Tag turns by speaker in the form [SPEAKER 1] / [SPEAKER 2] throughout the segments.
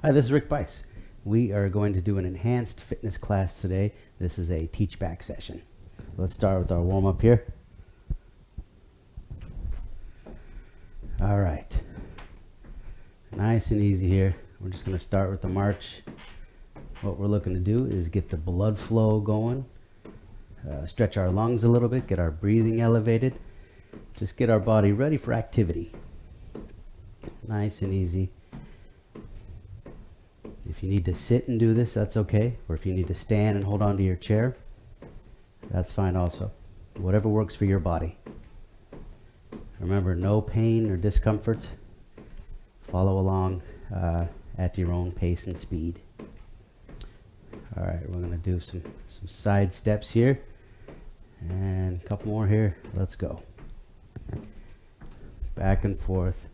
[SPEAKER 1] Hi, this is Rick Bice. We are going to do an enhanced fitness class today. This is a Teachback session. Let's start with our warm-up here. All right. Nice and easy here. We're just going to start with the march. What we're looking to do is get the blood flow going, stretch our lungs a little bit, get our breathing elevated, just get our body ready for activity. Nice and easy. If you need to sit and do this, that's okay. Or if you need to stand and hold on to your chair, that's fine also. Whatever works for your body. Remember, no pain or discomfort. Follow along at your own pace and speed. All right, we're gonna do some side steps here. And a couple more here. Let's go. Back and forth.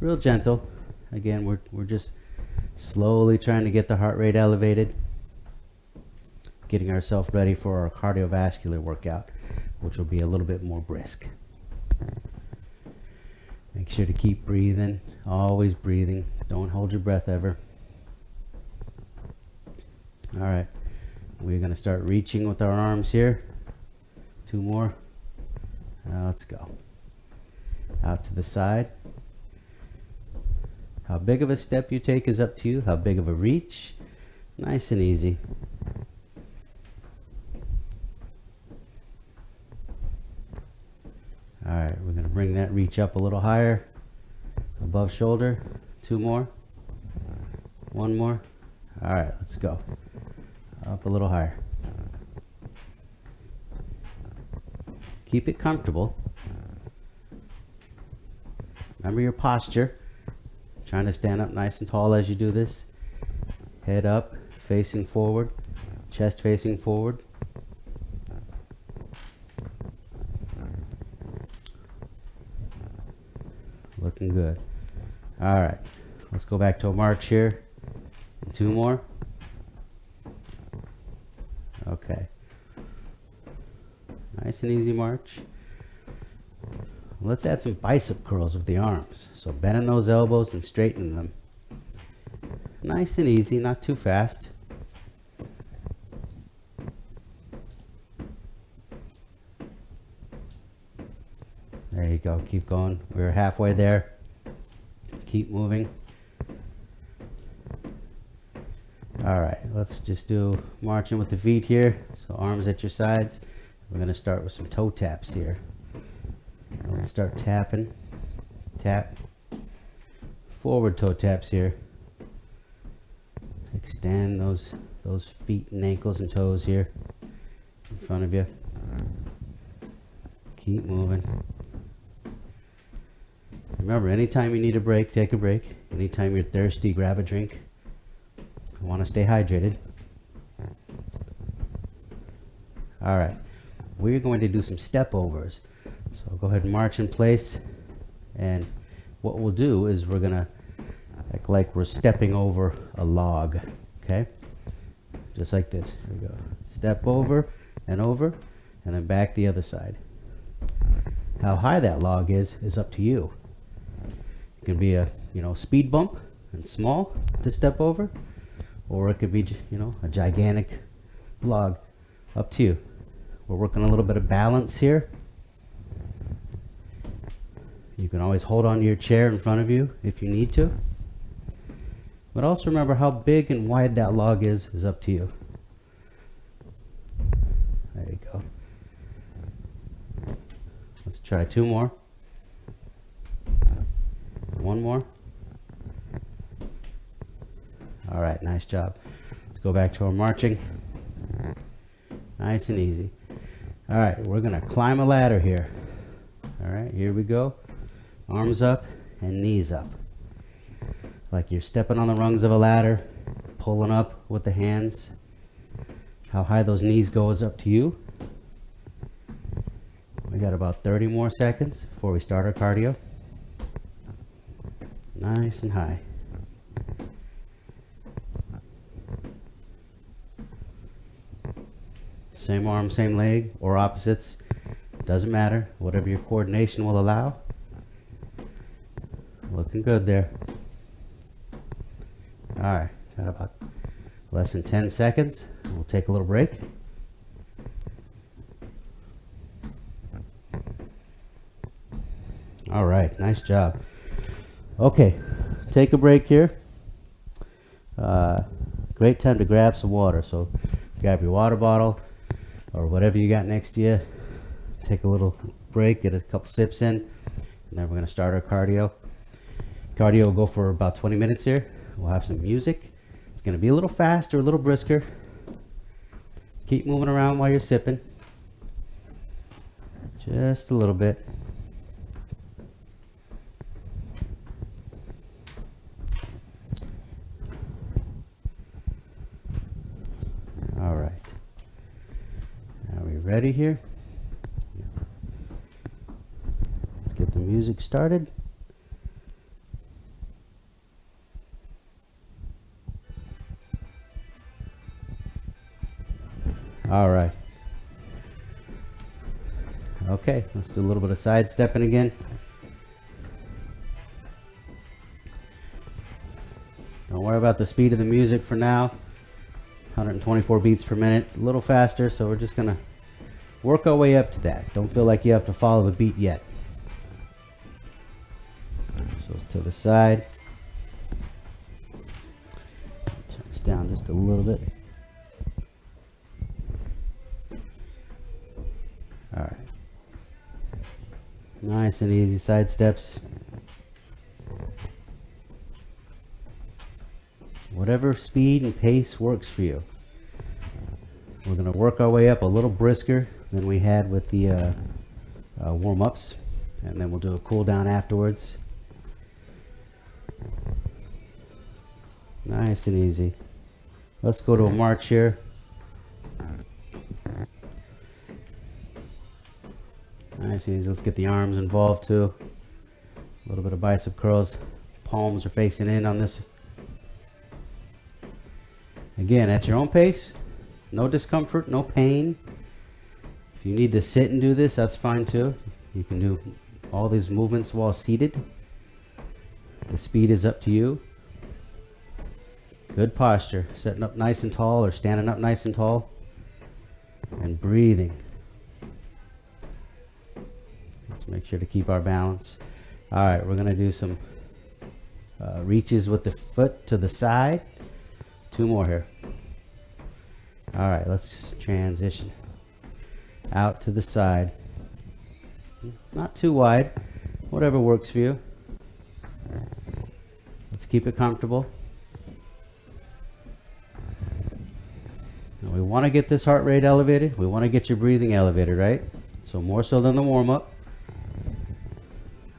[SPEAKER 1] Real gentle. Again, we're just slowly trying to get the heart rate elevated, getting ourselves ready for our cardiovascular workout, which will be a little bit more brisk. Make sure to keep breathing, always breathing. Don't hold your breath ever. All right, we're going to start reaching with our arms here. 2 more. Let's go. Out to the side. How big of a step you take is up to you. How big of a reach. Nice and easy. All right, we're going to bring that reach up a little higher, above shoulder. 2 more. 1 more. All right, let's go. Up a little higher. Keep it comfortable. Remember your posture. Trying to stand up nice and tall as you do this. Head up, facing forward, chest facing forward. Looking good. All right, let's go back to a march here. 2 more. Okay. Nice and easy march. Let's add some bicep curls with the arms. So bending those elbows and straightening them. Nice and easy, not too fast. There you go, keep going. We're halfway there. Keep moving. All right, let's just do marching with the feet here. So arms at your sides. We're gonna start with some toe taps here. Let's start tapping. Tap. Forward toe taps here. Extend those feet and ankles and toes here in front of you. Keep moving. Remember, anytime you need a break, take a break. Anytime you're thirsty, grab a drink. I want to stay hydrated. All right, we're going to do some step overs. So go ahead and march in place, and what we'll do is we're gonna act like we're stepping over a log, okay? Just like this. Here we go. Step over, and then back the other side. How high that log is up to you. It can be a speed bump and small to step over, or it could be a gigantic log. Up to you. We're working a little bit of balance here. You can always hold on to your chair in front of you if you need to. But also remember, how big and wide that log is up to you. There you go. Let's try 2 more. 1 more. All right, nice job. Let's go back to our marching. Nice and easy. All right, we're gonna climb a ladder here. All right, here we go. Arms up and knees up. Like you're stepping on the rungs of a ladder, pulling up with the hands. How high those knees go is up to you. We got about 30 more seconds before we start our cardio. Nice and high. Same arm, same leg, or opposites. Doesn't matter. Whatever your coordination will allow. Looking good there. All right, got about less than 10 seconds. We'll take a little break. All right, nice job. Okay, take a break here. Great time to grab some water. So grab your water bottle or whatever you got next to you. Take a little break, get a couple sips in, and then we're going to start our cardio. Cardio will go for about 20 minutes here. We'll have some music. It's going to be a little faster, a little brisker. Keep moving around while you're sipping. Just a little bit. All right. Are we ready here? Let's get the music started. All right. Okay, let's do a little bit of side stepping again. Don't worry about the speed of the music for now. 124 beats per minute, a little faster, so we're just gonna work our way up to that. Don't feel like you have to follow the beat yet. So it's to the side. Turn this down just a little bit. All right. Nice and easy side steps. Whatever speed and pace works for you. We're going to work our way up a little brisker than we had with the warm-ups, and then we'll do a cool down afterwards. Nice and easy. Let's go to a march here. Nice and easy. Let's get the arms involved too. A little bit of bicep curls. Palms are facing in on this. Again, at your own pace. No discomfort, no pain. If you need to sit and do this, that's fine too. You can do all these movements while seated. The speed is up to you. Good posture. Sitting up nice and tall or standing up nice and tall. And breathing. Let's make sure to keep our balance. All right, we're going to do some reaches with the foot to the side. 2 more here. All right, let's transition out to the side. Not too wide, whatever works for you. Let's keep it comfortable. Now we want to get this heart rate elevated. We want to get your breathing elevated, right? So more so than the warm-up.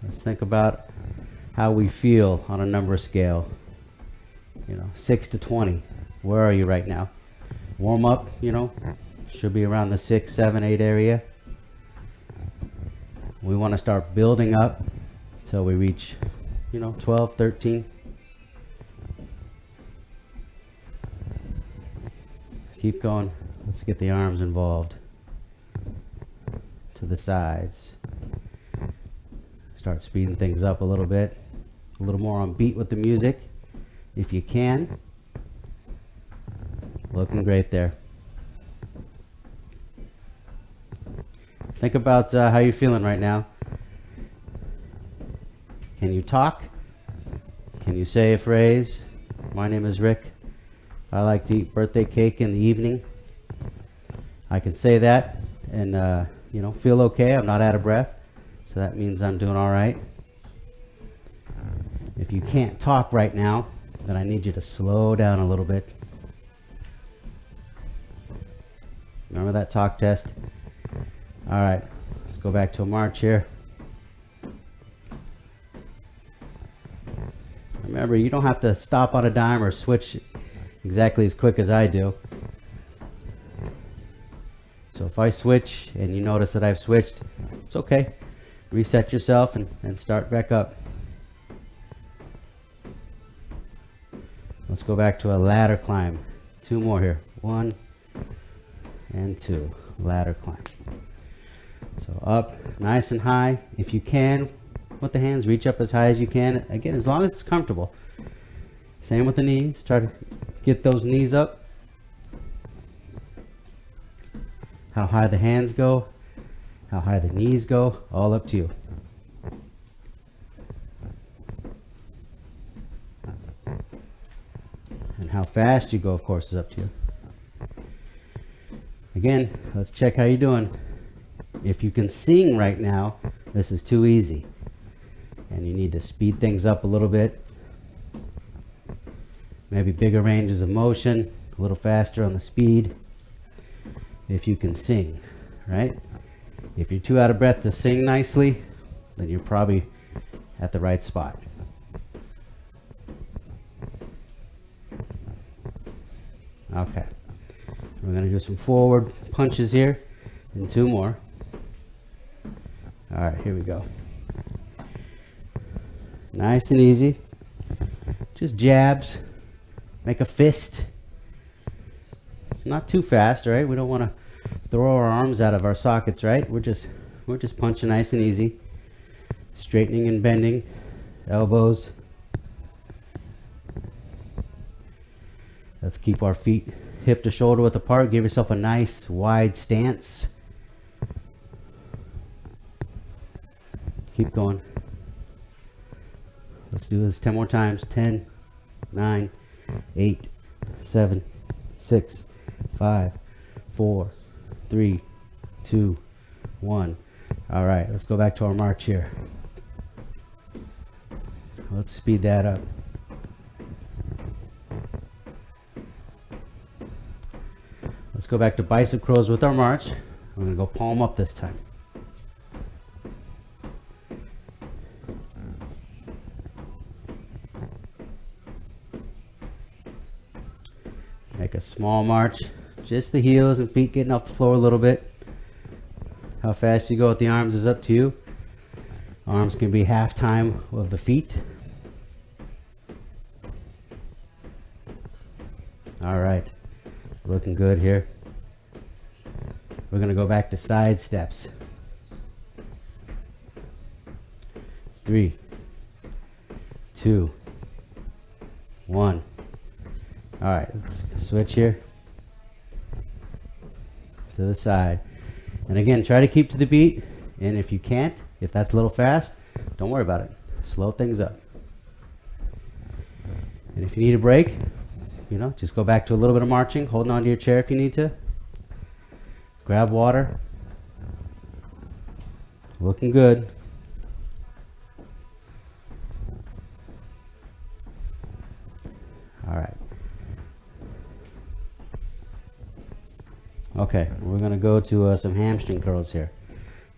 [SPEAKER 1] Let's think about how we feel on a number scale. 6 to 20. Where are you right now? Warm up, should be around the 6, 7, 8 area. We want to start building up until we reach, 12, 13. Keep going. Let's get the arms involved. To the sides. Start speeding things up a little bit. A little more on beat with the music, if you can. Looking great there. Think about how you're feeling right now. Can you talk? Can you say a phrase? My name is Rick. I like to eat birthday cake in the evening. I can say that and feel okay. I'm not out of breath, so that means I'm doing all right. If you can't talk right now, then I need you to slow down a little bit. Remember that talk test? All right, let's go back to a march here. Remember, you don't have to stop on a dime or switch exactly as quick as I do. So if I switch and you notice that I've switched, it's okay. Reset yourself and start back up. Let's go back to a ladder climb. 2 more here. 1 and 2. Ladder climb. So up nice and high. If you can, with the hands, reach up as high as you can. Again, as long as it's comfortable. Same with the knees. Try to get those knees up. How high the hands go, how high the knees go, all up to you. And how fast you go, of course, is up to you. Again, let's check how you're doing. If you can sing right now, this is too easy. And you need to speed things up a little bit. Maybe bigger ranges of motion, a little faster on the speed. If you can sing, right? If you're too out of breath to sing nicely, then you're probably at the right spot. Okay. We're going to do some forward punches here and 2 more. All right, here we go. Nice and easy. Just jabs. Make a fist. Not too fast, right? We don't want to throw our arms out of our sockets, right? We're just punching nice and easy. Straightening and bending. Elbows. Let's keep our feet hip to shoulder width apart. Give yourself a nice wide stance. Keep going. Let's do this 10 more times. 10, 9, 8, 7, 6, 5, 4, 3, 2, 1. All right, let's go back to our march here. Let's speed that up. Let's go back to bicep curls with our march. We're going to go palm up this time. Make a small march. Just the heels and feet getting off the floor a little bit. How fast you go with the arms is up to you. Arms can be half time of the feet. All right. Looking good here. We're going to go back to side steps. 3, 2, 1. All right, let's switch here to the side. And again, try to keep to the beat. And if you can't, if that's a little fast, don't worry about it. Slow things up. And if you need a break, just go back to a little bit of marching, holding on to your chair if you need to. Grab water. Looking good. All right. Okay, we're going to go to some hamstring curls here.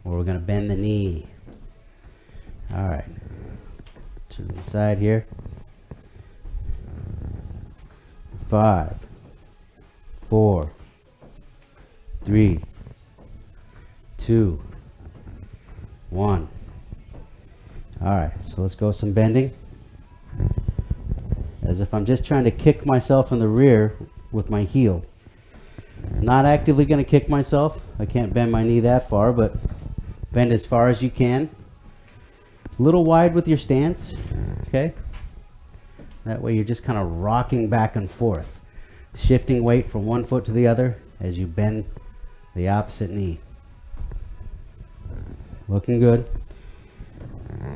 [SPEAKER 1] Where we're going to bend the knee. All right. To the side here. 5, 4, 3, 2, 1. All right, so let's go some bending. As if I'm just trying to kick myself in the rear with my heel. Not actively going to kick myself. I can't bend my knee that far, but bend as far as you can. A little wide with your stance, okay? That way you're just kind of rocking back and forth, shifting weight from one foot to the other as you bend the opposite knee. Looking good.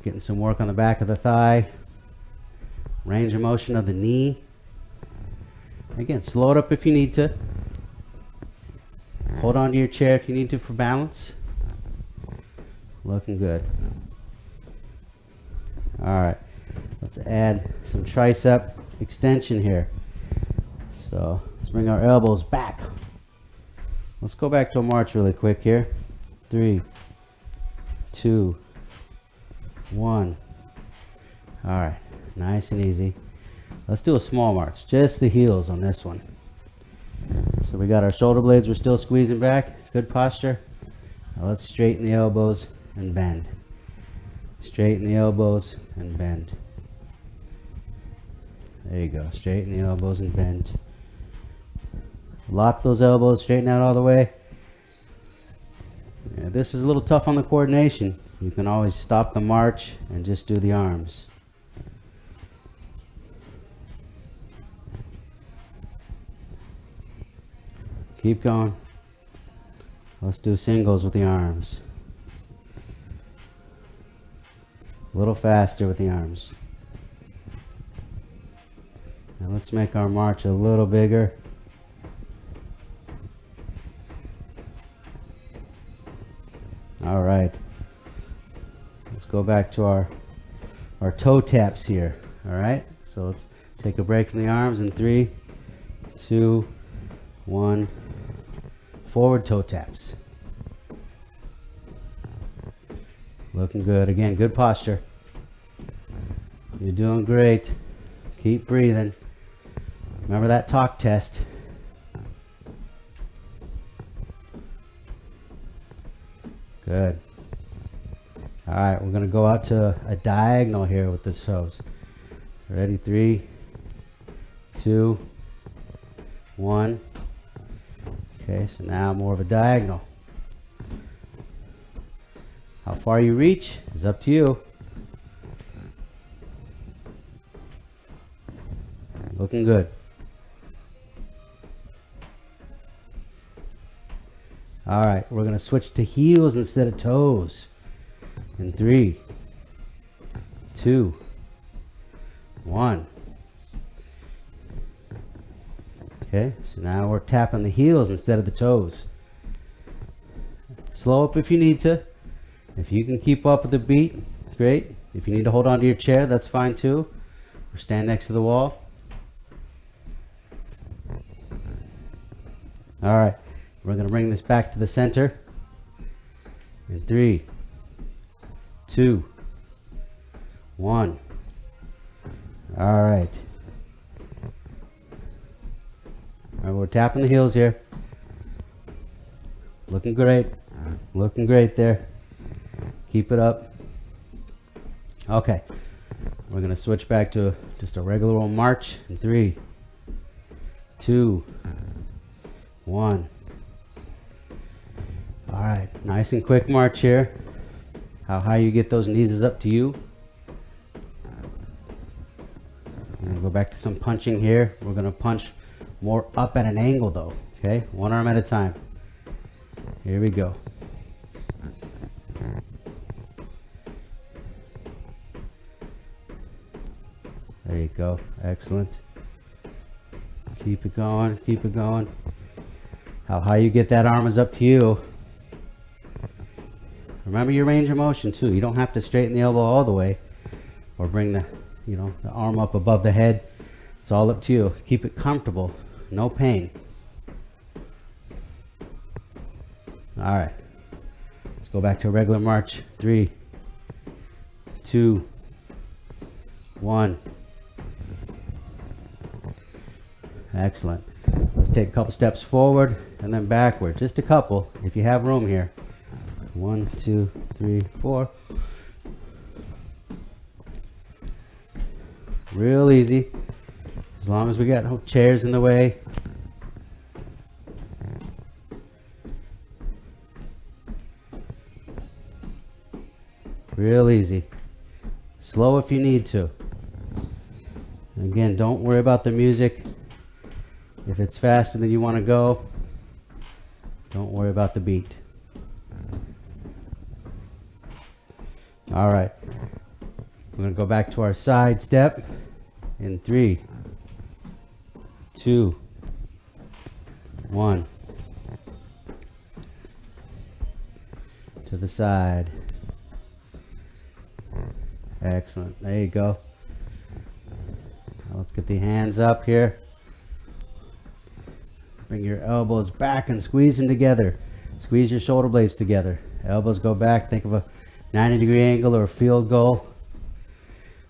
[SPEAKER 1] Getting some work on the back of the thigh. Range of motion of the knee. Again, slow it up if you need to. Hold on to your chair if you need to for balance. Looking good. All right. Let's add some tricep extension here. So let's bring our elbows back. Let's go back to a march really quick here. 3, 2, 1. All right, nice and easy. Let's do a small march, just the heels on this one. So we got our shoulder blades, we're still squeezing back, good posture. Now let's straighten the elbows and bend. Straighten the elbows and bend. There you go, straighten the elbows and bend. Lock those elbows, straighten out all the way. Yeah, this is a little tough on the coordination. You can always stop the march and just do the arms. Keep going. Let's do singles with the arms. A little faster with the arms. Now let's make our march a little bigger. All right. Let's go back to our toe taps here. All right. So let's take a break from the arms in 3, 2, 1. Forward toe taps. Looking good. Again, good posture. You're doing great. Keep breathing. Remember that talk test. Good. All right, we're going to go out to a diagonal here with the toes. Ready? 3, 2, 1. Okay, so now more of a diagonal. How far you reach is up to you. Looking good. All right, we're going to switch to heels instead of toes. In 3, 2, 1. Okay, so now we're tapping the heels instead of the toes. Slow up if you need to. If you can keep up with the beat, great. If you need to hold on to your chair, that's fine too. Or stand next to the wall. All right, we're going to bring this back to the center. In 3, 2, 1. All right. All right, we're tapping the heels here. Looking great. Looking great there. Keep it up. Okay. We're going to switch back to just a regular old march in 3, 2, 1. All right. Nice and quick march here. How high you get those knees is up to you. I'm going to go back to some punching here. We're going to punch more up at an angle though. Okay. One arm at a time. Here we go. There you go. Excellent. Keep it going. Keep it going. How high you get that arm is up to you. Remember your range of motion too. You don't have to straighten the elbow all the way or bring the arm up above the head. It's all up to you. Keep it comfortable. No pain. All right. Let's go back to a regular march. 3, 2, 1. Excellent. Let's take a couple steps forward and then backward. Just a couple if you have room here. 1, 2, 3, 4. Real easy. As long as we got no chairs in the way. Real easy. Slow if you need to. Again, don't worry about the music. If it's faster than you want to go, don't worry about the beat. All right. We're going to go back to our side step in 3, 2, 1. To the side. Excellent. There you go. Now let's get the hands up here. Bring your elbows back and squeeze them together. Squeeze your shoulder blades together. Elbows go back. Think of a 90-degree angle or a field goal.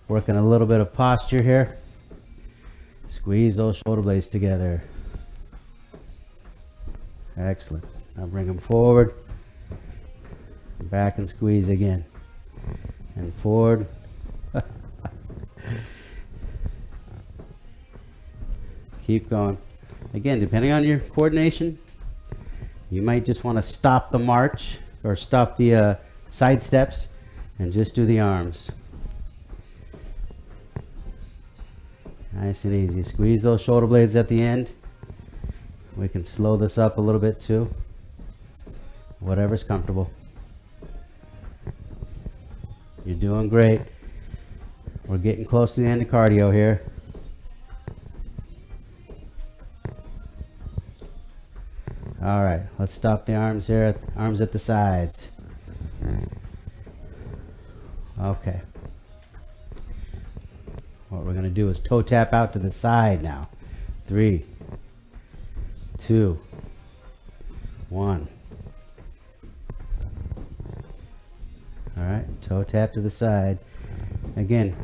[SPEAKER 1] Working a little bit of posture here. Squeeze those shoulder blades together. Excellent. Now bring them forward. Back and squeeze again. And forward. Keep going. Again, depending on your coordination, you might just want to stop the march or stop the side steps and just do the arms. Nice and easy. Squeeze those shoulder blades at the end. We can slow this up a little bit too. Whatever's comfortable. You're doing great. We're getting close to the end of cardio here. All right, let's stop the arms here, arms at the sides. Okay. What we're gonna do is toe tap out to the side now. 3, 2, 1. All right, toe tap to the side. Again,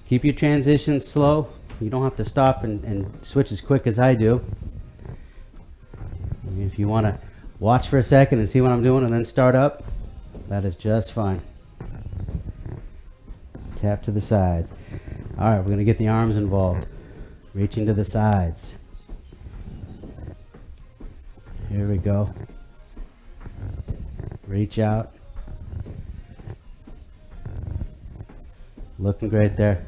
[SPEAKER 1] keep your transitions slow. You don't have to stop and switch as quick as I do. If you want to watch for a second and see what I'm doing and then start up, that is just fine. Tap to the sides. All right, we're going to get the arms involved. Reaching to the sides. Here we go. Reach out. Looking great there.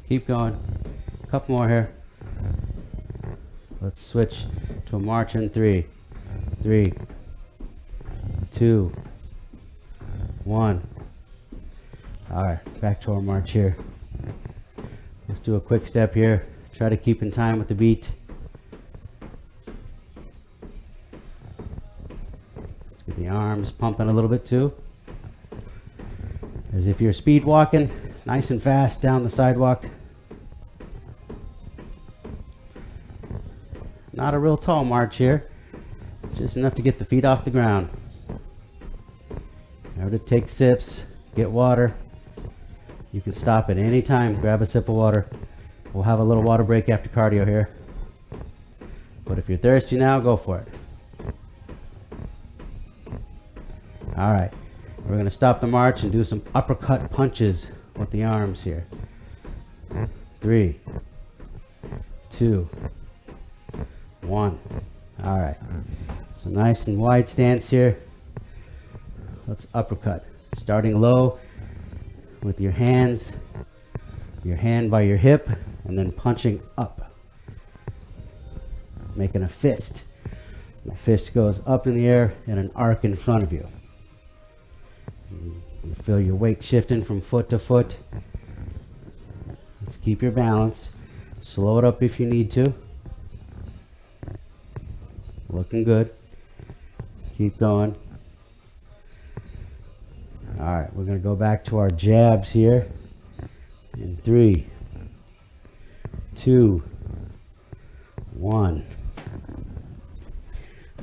[SPEAKER 1] Keep going. A couple more here. Let's switch to a march in 3, 3, 2, 1. All right, back to our march here. Let's do a quick step here. Try to keep in time with the beat. Let's get the arms pumping a little bit too. As if you're speed walking, nice and fast down the sidewalk. Not a real tall march here, just enough to get the feet off the ground. Remember to take sips, get water. You can stop at any time, grab a sip of water. We'll have a little water break after cardio here. But if you're thirsty now, go for it. All right, we're gonna stop the march and do some uppercut punches with the arms here. 3, 2, 1. All right, so nice and wide stance here. Let's uppercut, starting low with your hands, your hand by your hip, and then punching up, making a fist. The fist goes up in the air in an arc in front of you. You feel your weight shifting from foot to foot. Let's keep your balance. Slow it up if you need to. Looking good. Keep going. All right, we're going to go back to our jabs here. In 3, 2, 1.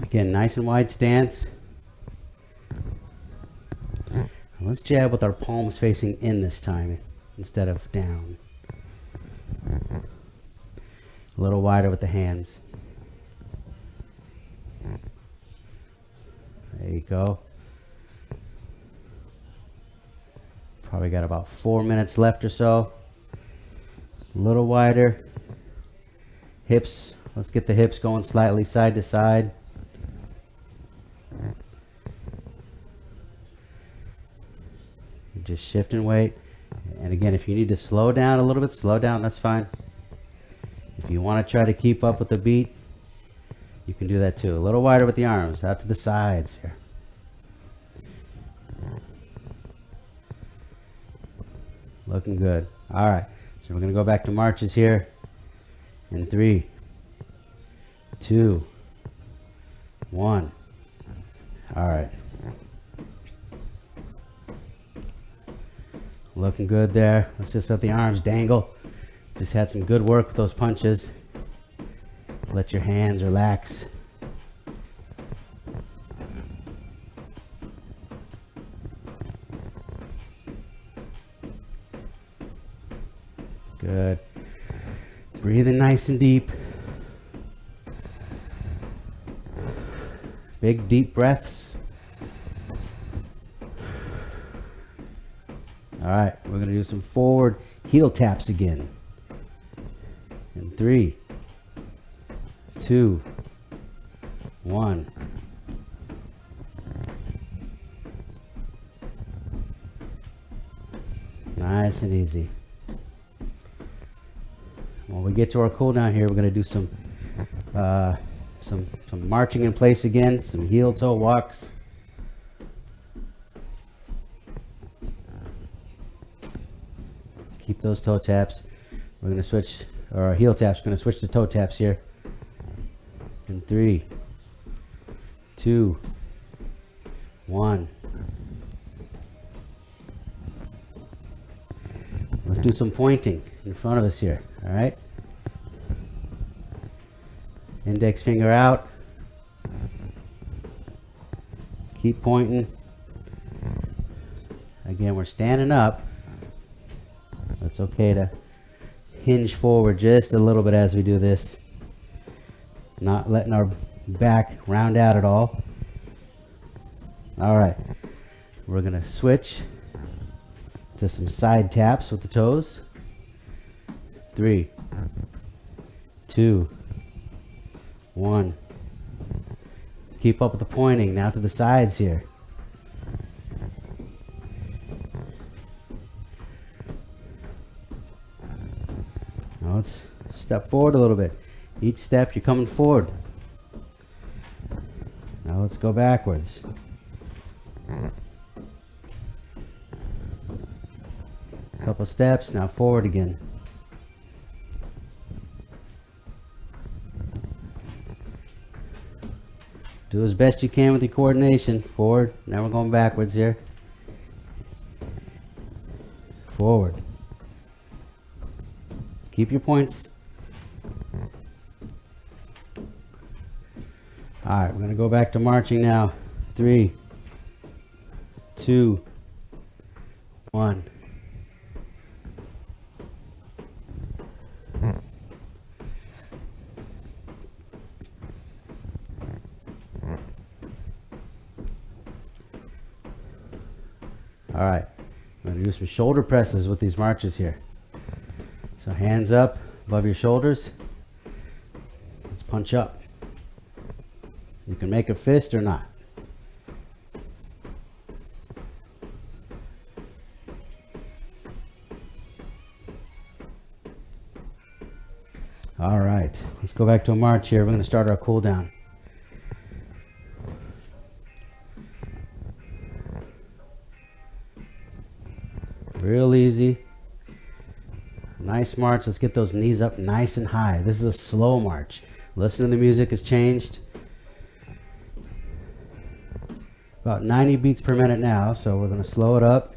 [SPEAKER 1] Again, nice and wide stance. Let's jab with our palms facing in this time instead of down. A little wider with the hands. There you go. Probably got about 4 minutes left or so. A little wider. Hips. Let's get the hips going slightly side to side. Just shifting weight. And again, if you need to slow down a little bit, slow down, that's fine. If you want to try to keep up with the beat, you can do that too. A little wider with the arms, out to the sides here. Looking good. All right, so we're going to go back to marches here in 3, 2, 1. All right. Looking good there. Let's just let the arms dangle. Just had some good work with those punches. Let your hands relax. Good. Breathing nice and deep. Big deep breaths. All right, we're going to do some forward heel taps again. In 3, 2, 1. Nice and easy. When we get to our cool down here, we're going to do some marching in place again, some heel toe walks. Keep those toe taps. We're going to switch, or our heel taps, we're going to switch to toe taps here. In 3, 2, 1. Let's do some pointing in front of us here, all right? Index finger out. Keep pointing. Again, we're standing up. It's okay to hinge forward just a little bit as we do this. Not letting our back round out at all. All right, we're gonna switch to some side taps with the toes. 3, 2, 1. Keep up with the pointing. Now to the sides here. Now let's step forward a little bit. Each step you're coming forward. Now let's go backwards. Couple steps, now forward again. Do as best you can with your coordination. Forward, now we're going backwards here. Forward. Keep your points. All right, we're going to go back to marching now. 3, 2, 1. All right, I'm going to do some shoulder presses with these marches here. So hands up above your shoulders. Let's punch up. You can make a fist or not. All right, let's go back to a march here. We're going to start our cool down. Real easy. Nice march. Let's get those knees up nice and high. This is a slow march. Listen to the music has changed. About 90 beats per minute now, so we're going to slow it up.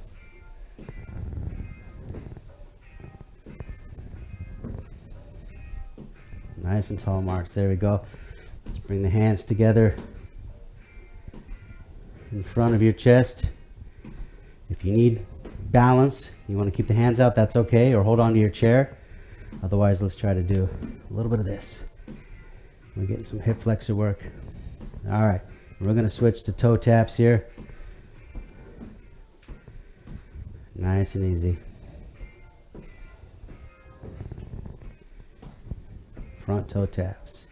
[SPEAKER 1] Nice and tall march. There we go. Let's bring the hands together in front of your chest. If you need balance, you want to keep the hands out, that's okay, or hold on to your chair. Otherwise, let's try to do a little bit of this. We're getting some hip flexor work. All right, we're going to switch to toe taps here. Nice and easy. Front toe taps.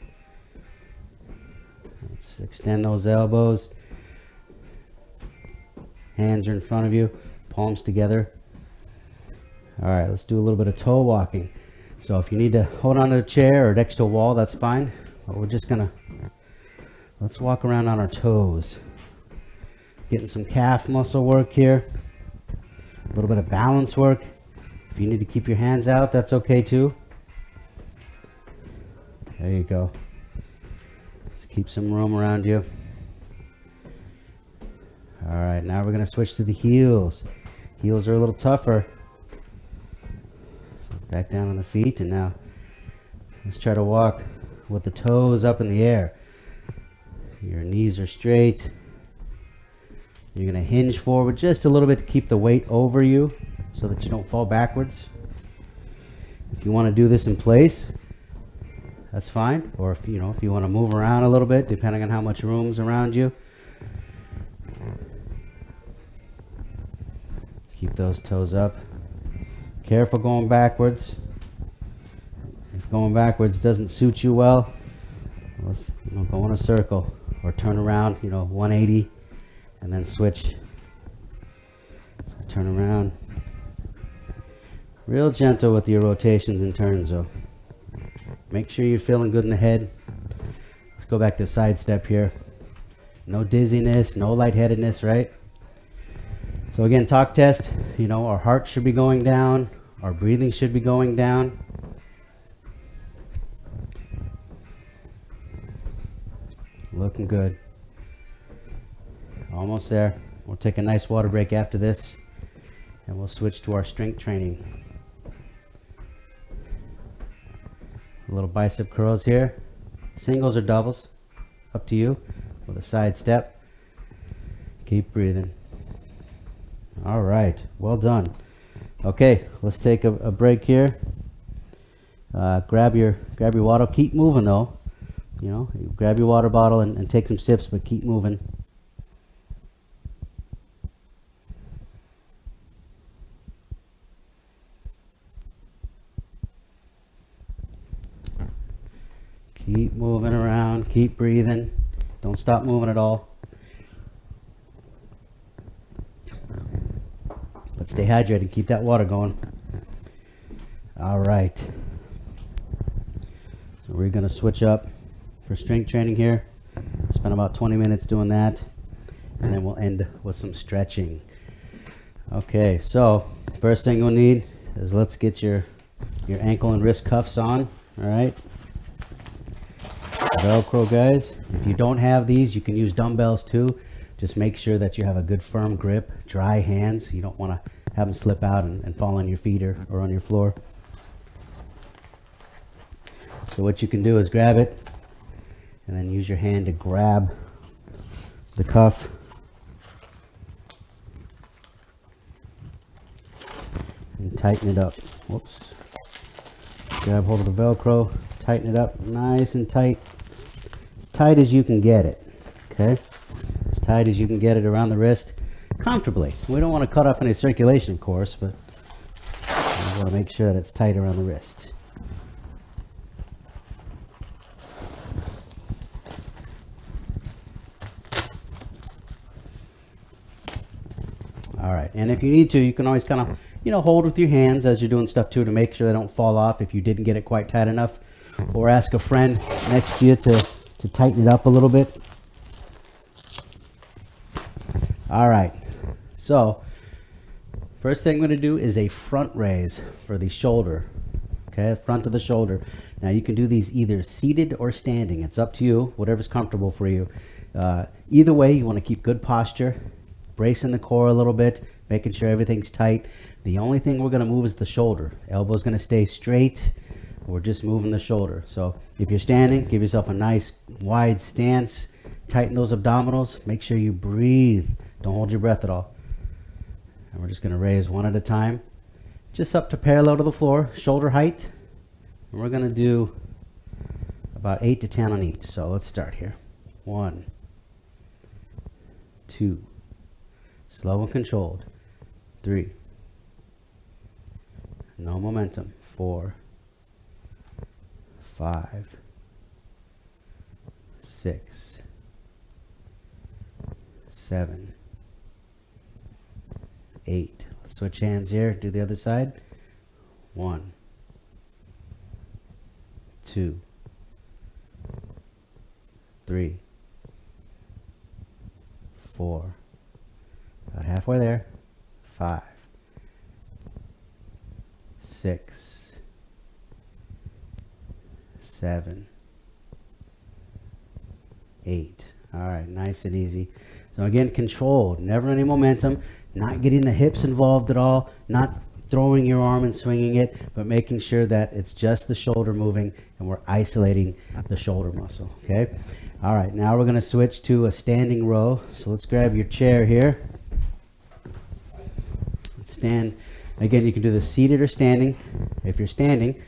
[SPEAKER 1] Let's extend those elbows. Hands are in front of you. Palms together. All right, let's do a little bit of toe walking. So if you need to hold on to a chair or next to a wall, that's fine. But we're just gonna, let's walk around on our toes. Getting some calf muscle work here. A little bit of balance work. If you need to keep your hands out, that's okay too. There you go. Let's keep some room around you. All right, now we're gonna switch to the heels. Heels are a little tougher. So back down on the feet, and now let's try to walk with the toes up in the air. Your knees are straight. You're gonna hinge forward just a little bit to keep the weight over you so that you don't fall backwards. If you wanna do this in place, that's fine. Or if you wanna move around a little bit, depending on how much room's around you. Keep those toes up. Careful going backwards. If going backwards doesn't suit you well, let's go in a circle or turn around, 180, and then switch. So turn around. Real gentle with your rotations and turns though. Make sure you're feeling good in the head. Let's go back to side step here. No dizziness, no lightheadedness, right? So again, talk test, you know, our heart should be going down, our breathing should be going down. Looking good. Almost there. We'll take a nice water break after this and we'll switch to our strength training. A little bicep curls here. Singles or doubles, up to you, with a side step. Keep breathing. All right, well done. Okay, let's take a break here. Grab your water. Keep moving though. You know, grab your water bottle and take some sips, but keep moving. Keep moving around, keep breathing. Don't stop moving at all. But stay hydrated, keep that water going. All right. So we're gonna switch up for strength training here. Spend about 20 minutes doing that. And then we'll end with some stretching. Okay, so first thing we'll need is let's get your ankle and wrist cuffs on, all right? Velcro, guys. If you don't have these, you can use dumbbells too. Just make sure that you have a good firm grip, dry hands. You don't want to have them slip out and fall on your feet or on your floor. So what you can do is grab it and then use your hand to grab the cuff. And tighten it up. Whoops. Grab hold of the Velcro, tighten it up nice and tight. As tight as you can get it, okay? As tight as you can get it around the wrist, comfortably. We don't want to cut off any circulation, of course, but we want to make sure that it's tight around the wrist. All right, and if you need to, you can always kind of, you know, hold with your hands as you're doing stuff too to make sure they don't fall off if you didn't get it quite tight enough, or ask a friend next to you to tighten it up a little bit. All right, so first thing I'm going to do is a front raise for the shoulder, okay, front of the shoulder. Now you can do these either seated or standing. It's up to you, whatever's comfortable for you. Either way, you want to keep good posture, bracing the core a little bit, making sure everything's tight. The only thing we're going to move is the shoulder. Elbow's going to stay straight. We're just moving the shoulder. So if you're standing, give yourself a nice wide stance. Tighten those abdominals. Make sure you breathe. Don't hold your breath at all. And we're just going to raise one at a time, just up to parallel to the floor, shoulder height. And we're going to do about 8 to 10 on each. So let's start here. 1, 2, slow and controlled. 3, no momentum. 4, 5, 6, 7, 8. Let's switch hands here. Do the other side. 1, 2, 3, 4. About halfway there. 5, 6, 7, 8. All right, nice and easy. So again, controlled, never any momentum, not getting the hips involved at all, not throwing your arm and swinging it, but making sure that it's just the shoulder moving and we're isolating the shoulder muscle, okay? All right, now we're gonna switch to a standing row. So let's grab your chair here. Let's stand. Again, you can do this seated or standing. If you're standing,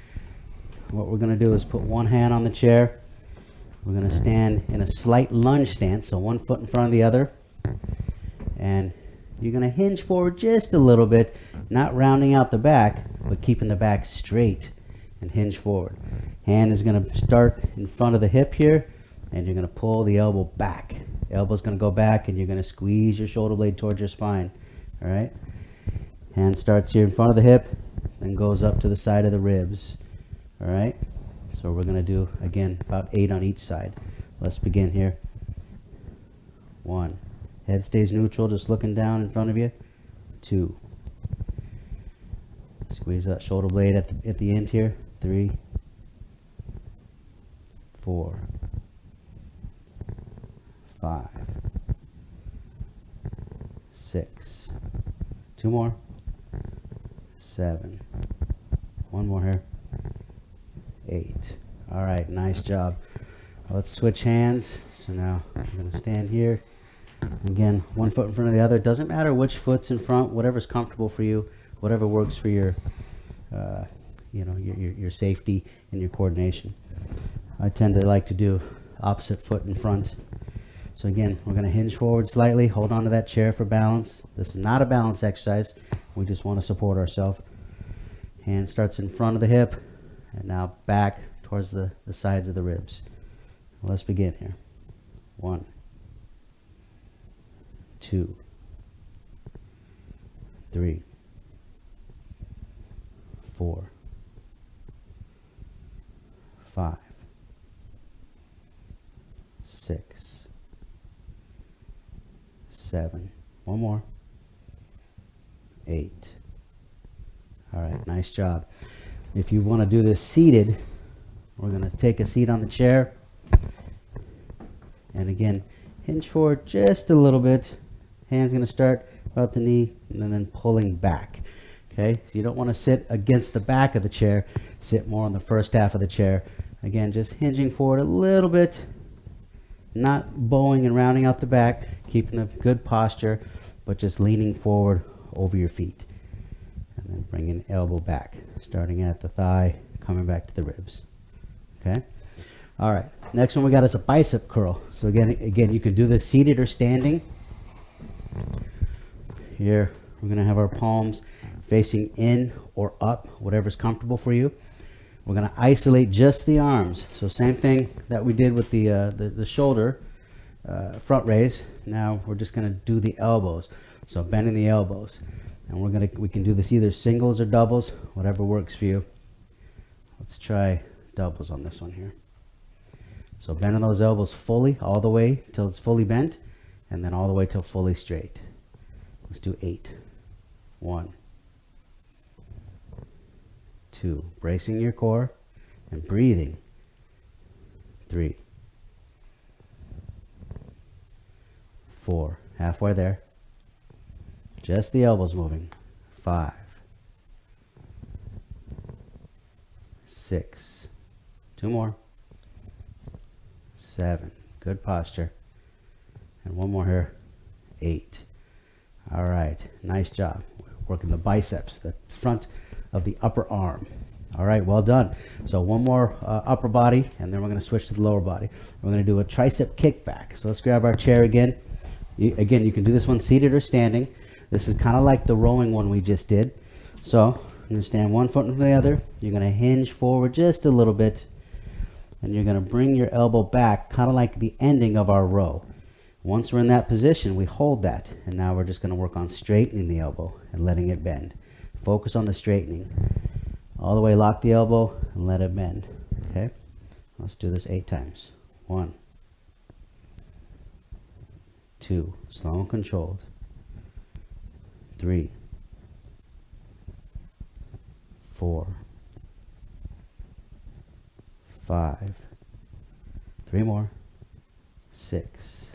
[SPEAKER 1] what we're gonna do is put one hand on the chair. We're gonna stand in a slight lunge stance, so one foot in front of the other. And you're gonna hinge forward just a little bit, not rounding out the back, but keeping the back straight and hinge forward. Hand is gonna start in front of the hip here, and you're gonna pull the elbow back. Elbow's gonna go back, and you're gonna squeeze your shoulder blade towards your spine, all right? Hand starts here in front of the hip, then goes up to the side of the ribs. All right, so we're gonna do, again, about 8 on each side. Let's begin here. 1, head stays neutral, just looking down in front of you. 2, squeeze that shoulder blade at the end here. 3, 4, 5, 6, 2 more, 7, 1 more here, 8. All right, nice job. Let's switch hands. So now I'm going to stand here. Again, one foot in front of the other. It doesn't matter which foot's in front, whatever's comfortable for you, whatever works for your, your safety and your coordination. I tend to like to do opposite foot in front. So again, we're going to hinge forward slightly, hold on to that chair for balance. This is not a balance exercise. We just want to support ourselves. Hand starts in front of the hip, and now back towards the sides of the ribs. Let's begin here. 1, 2, 3, 4, 5, 6, 7. 1 more. 8. All right, nice job. If you want to do this seated, we're going to take a seat on the chair. And again, hinge forward just a little bit. Hand's going to start about the knee and then pulling back. Okay, so you don't want to sit against the back of the chair. Sit more on the first half of the chair. Again, just hinging forward a little bit. Not bowing and rounding out the back. Keeping a good posture, but just leaning forward over your feet. And then bringing elbow back. Starting at the thigh, coming back to the ribs. Okay. All right. Next one we got is a bicep curl. So again, you can do this seated or standing. Here, we're going to have our palms facing in or up, whatever's comfortable for you. We're going to isolate just the arms. So same thing that we did with the shoulder front raise. Now we're just going to do the elbows. So bending the elbows. And we can do this either singles or doubles, whatever works for you. Let's try doubles on this one here. So bending those elbows fully, all the way till it's fully bent, and then all the way till fully straight. Let's do 8. 1, 2, bracing your core and breathing. 3, 4, halfway there. Just the elbows moving. 5, 6, 2 more. 7, good posture. And 1 more here. 8. All right, nice job. Working the biceps, the front of the upper arm. All right, well done. So 1 more upper body, and then we're going to switch to the lower body. We're going to do a tricep kickback. So let's grab our chair again. Again, you can do this one seated or standing. This is kind of like the rowing one we just did. So you're going to stand 1 foot from the other. You're going to hinge forward just a little bit, and you're going to bring your elbow back, kind of like the ending of our row. Once we're in that position, we hold that, and now we're just going to work on straightening the elbow and letting it bend. Focus on the straightening. All the way, lock the elbow and let it bend. Okay? Let's do this 8 times. 1, 2, slow and controlled. 3, 4, 5, 3 more. 6,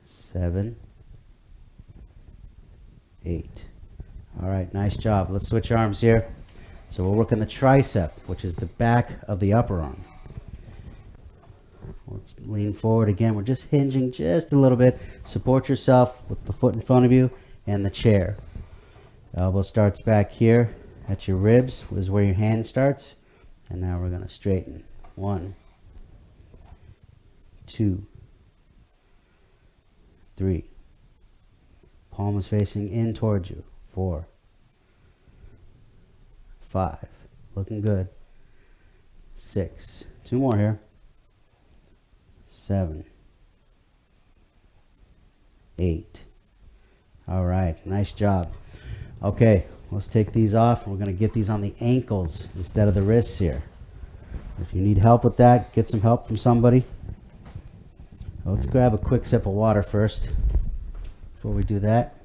[SPEAKER 1] 7, 8. All right, nice job. Let's switch arms here. So we're working the tricep, which is the back of the upper arm. Let's lean forward again. We're just hinging just a little bit. Support yourself with the foot in front of you and the chair. Elbow starts back here at your ribs, is where your hand starts. And now we're going to straighten. 1, 2, 3. Palm is facing in towards you. 4, 5. Looking good. 6. 2 more here. 7, 8. All right, nice job. Okay, let's take these off. We're going to get these on the ankles instead of the wrists here. If you need help with that, get some help from somebody. Let's grab a quick sip of water first before we do that.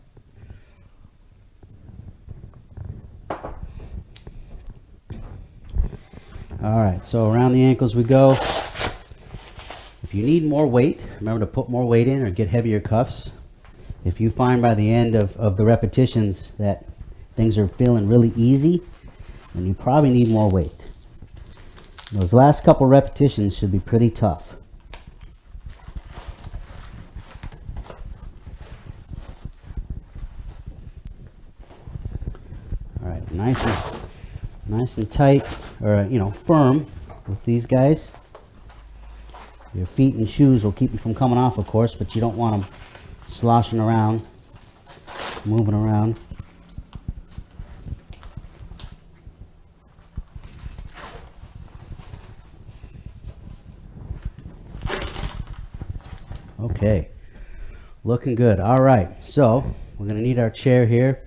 [SPEAKER 1] All right, so around the ankles we go. If you need more weight, remember to put more weight in or get heavier cuffs. If you find by the end of the repetitions that things are feeling really easy, then you probably need more weight. Those last couple repetitions should be pretty tough. All right, nice and tight, or firm with these guys. Your feet and shoes will keep them from coming off, of course, but you don't want them sloshing around, moving around. Okay, looking good. All right, so we're gonna need our chair here.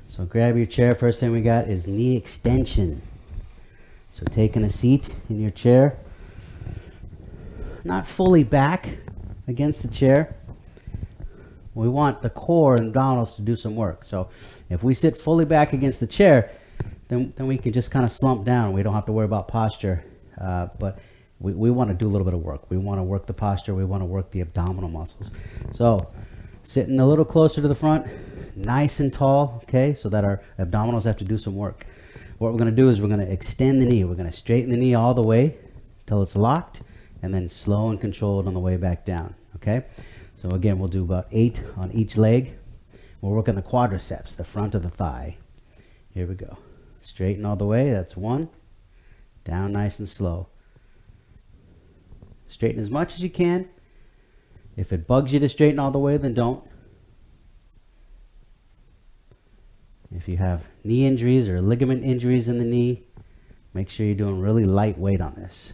[SPEAKER 1] So grab your chair. First thing we got is knee extension. So taking a seat in your chair, not fully back against the chair. We want the core and abdominals to do some work. So if we sit fully back against the chair, then we can just kind of slump down. We don't have to worry about posture, but we want to do a little bit of work. We want to work the posture. We want to work the abdominal muscles. So sitting a little closer to the front, nice and tall, okay, so that our abdominals have to do some work. What we're going to do is we're going to extend the knee. We're going to straighten the knee all the way till it's locked, and then slow and controlled on the way back down, okay? So again, we'll do about 8 on each leg. We'll work on the quadriceps, the front of the thigh. Here we go. Straighten all the way, that's 1. Down nice and slow. Straighten as much as you can. If it bugs you to straighten all the way, then don't. If you have knee injuries or ligament injuries in the knee, make sure you're doing really light weight on this.